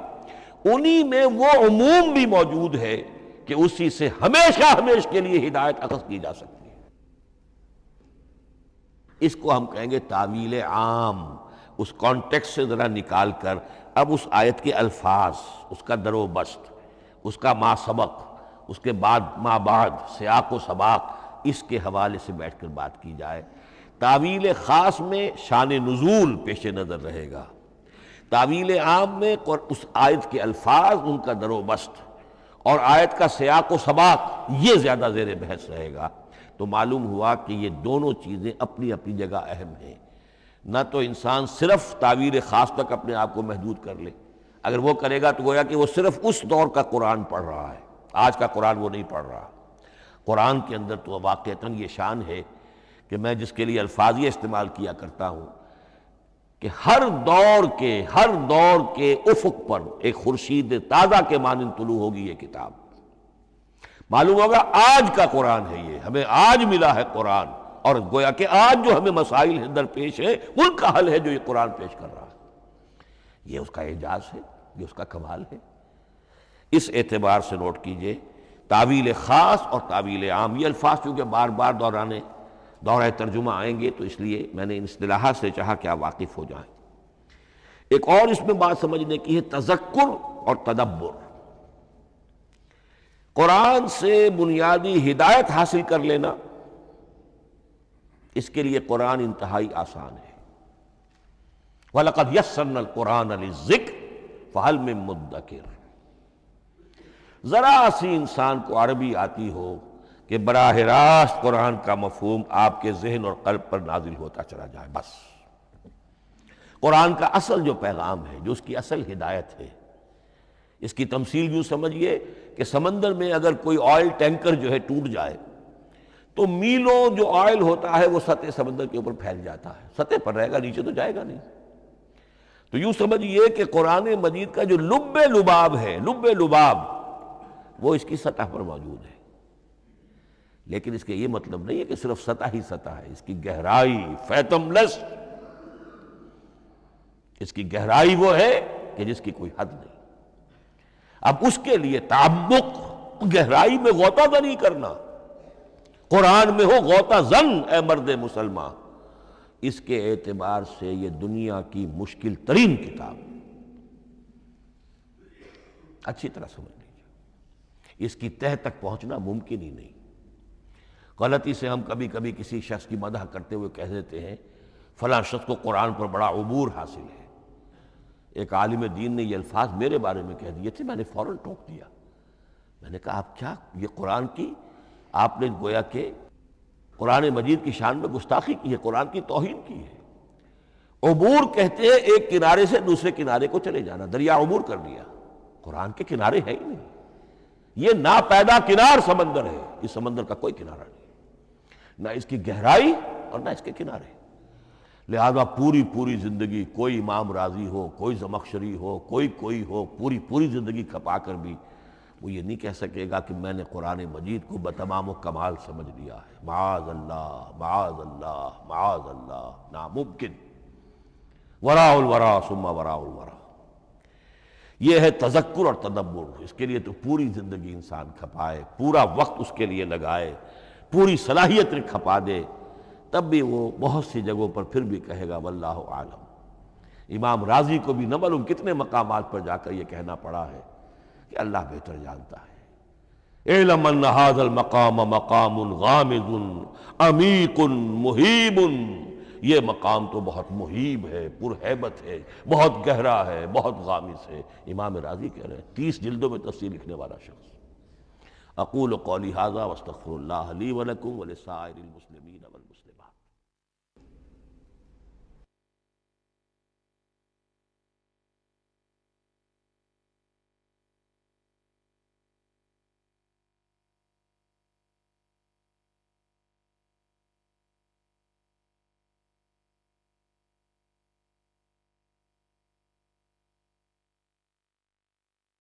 انہی میں وہ عموم بھی موجود ہے کہ اسی سے ہمیشہ ہمیشہ کے لیے ہدایت اخذ کی جا سکتی ہے۔ اس کو ہم کہیں گے تعویل عام، اس کانٹیکس سے ذرا نکال کر اب اس آیت کے الفاظ، اس کا در و بست، اس کا ما سبق، اس کے بعد ما بعد، سیاق و سباق، اس کے حوالے سے بیٹھ کر بات کی جائے۔ تعویل خاص میں شان نزول پیش نظر رہے گا، تعویل عام میں اس آیت کے الفاظ، ان کا در و بست اور آیت کا سیاق و سباق، یہ زیادہ زیر بحث رہے گا۔ تو معلوم ہوا کہ یہ دونوں چیزیں اپنی اپنی جگہ اہم ہیں۔ نہ تو انسان صرف تعویل خاص تک اپنے آپ کو محدود کر لے، اگر وہ کرے گا تو گویا کہ وہ صرف اس دور کا قرآن پڑھ رہا ہے، آج کا قرآن وہ نہیں پڑھ رہا۔ قرآن کے اندر تو واقعتاً یہ شان ہے کہ میں جس کے لیے الفاظ یہ استعمال کیا کرتا ہوں کہ ہر دور کے افق پر ایک خورشید تازہ کے مانند طلوع ہوگی یہ کتاب۔ معلوم ہوگا آج کا قرآن ہے، یہ ہمیں آج ملا ہے قرآن، اور گویا کہ آج جو ہمیں مسائل درپیش ہے ان کا حل ہے جو یہ قرآن پیش کر رہا ہے۔ یہ اس کا اعجاز ہے، یہ اس کا کمال ہے۔ اس اعتبار سے نوٹ کیجئے تعویل خاص اور تعویل عام، یہ الفاظ چونکہ بار بار دورہ ترجمہ آئیں گے تو اس لیے میں نے ان اصطلاحات سے چاہا کہ آپ واقف ہو جائیں۔ ایک اور اس میں بات سمجھنے کی ہے تذکر اور تدبر۔ قرآن سے بنیادی ہدایت حاصل کر لینا، اس کے لیے قرآن انتہائی آسان ہے۔ وَلَقَدْ يَسَّرْنَا الْقُرْآنَ لِلذِّكْرِ فَهَلْ مِن مُدَّكِرٍ۔ ذرا سی انسان کو عربی آتی ہو کہ براہ راست قرآن کا مفہوم آپ کے ذہن اور قلب پر نازل ہوتا چلا جائے، بس قرآن کا اصل جو پیغام ہے، جو اس کی اصل ہدایت ہے، اس کی تمثیل یوں سمجھیے کہ سمندر میں اگر کوئی آئل ٹینکر جو ہے ٹوٹ جائے تو میلوں جو آئل ہوتا ہے وہ سطح سمندر کے اوپر پھیل جاتا ہے، سطح پر رہے گا، نیچے تو جائے گا نہیں۔ تو یوں سمجھیے کہ قرآن مجید کا جو لب لباب ہے، لب لباب، وہ اس کی سطح پر موجود ہے، لیکن اس کے یہ مطلب نہیں ہے کہ صرف سطح ہی سطح ہے، اس کی گہرائی فیتم لس، اس کی گہرائی وہ ہے کہ جس کی کوئی حد نہیں۔ اب اس کے لیے تعمق، گہرائی میں غوطہ زنی کرنا، قرآن میں ہو غوطہ زن اے مرد مسلمان، اس کے اعتبار سے یہ دنیا کی مشکل ترین کتاب، اچھی طرح سمجھ لیجیے، اس کی تہ تک پہنچنا ممکن ہی نہیں۔ غلطی سے ہم کبھی کبھی کسی شخص کی مدح کرتے ہوئے کہہ دیتے ہیں فلاں شخص کو قرآن پر بڑا عبور حاصل ہے۔ ایک عالم دین نے یہ الفاظ میرے بارے میں کہہ دیے تھے، میں نے فوراً ٹوک دیا۔ میں نے کہا آپ کیا، یہ قرآن کی آپ نے گویا کہ قرآن مجید کی شان میں گستاخی کی ہے، قرآن کی توہین کی ہے۔ عبور کہتے ہیں ایک کنارے سے دوسرے کنارے کو چلے جانا، دریا عبور کر لیا، قرآن کے کنارے ہے ہی نہیں، یہ ناپیدا کنار سمندر ہے، اس سمندر کا کوئی کنارہ نہیں، نہ اس کی گہرائی اور نہ اس کے کنارے۔ لہذا پوری زندگی کوئی امام راضی ہو، کوئی زمخشری ہو، کوئی ہو، پوری زندگی کھپا کر بھی وہ یہ نہیں کہہ سکے گا کہ میں نے قرآن مجید کو بتمام و کمال سمجھ لیا ہے۔ معاذ اللہ، معاذ اللہ، معاذ اللہ، ناممکن۔ وراء الورا ثم وراء الورا، یہ ہے تذکر اور تدبر۔ اس کے لیے تو پوری زندگی انسان کھپائے، پورا وقت اس کے لیے لگائے، پوری صلاحیت کھپا دے، تب بھی وہ بہت سی جگہوں پر پھر بھی کہے گا واللہ عالم۔ امام رازی کو بھی نہ معلوم کتنے مقامات پر جا کر یہ کہنا پڑا ہے کہ اللہ بہتر جانتا ہے۔ اعلم ان ھذا المقام مقام غامض عمیق مہیب، یہ مقام تو بہت مہیب ہے، پرہیبت ہے، بہت گہرا ہے، بہت غامض ہے۔ امام رازی کہہ رہے ہیں، 30 جلدوں میں تفسیر لکھنے والا شخص۔ اقول قولی ھذا واستغفر اللہ لی ولکم ولسائر المسلمین والمسلمات۔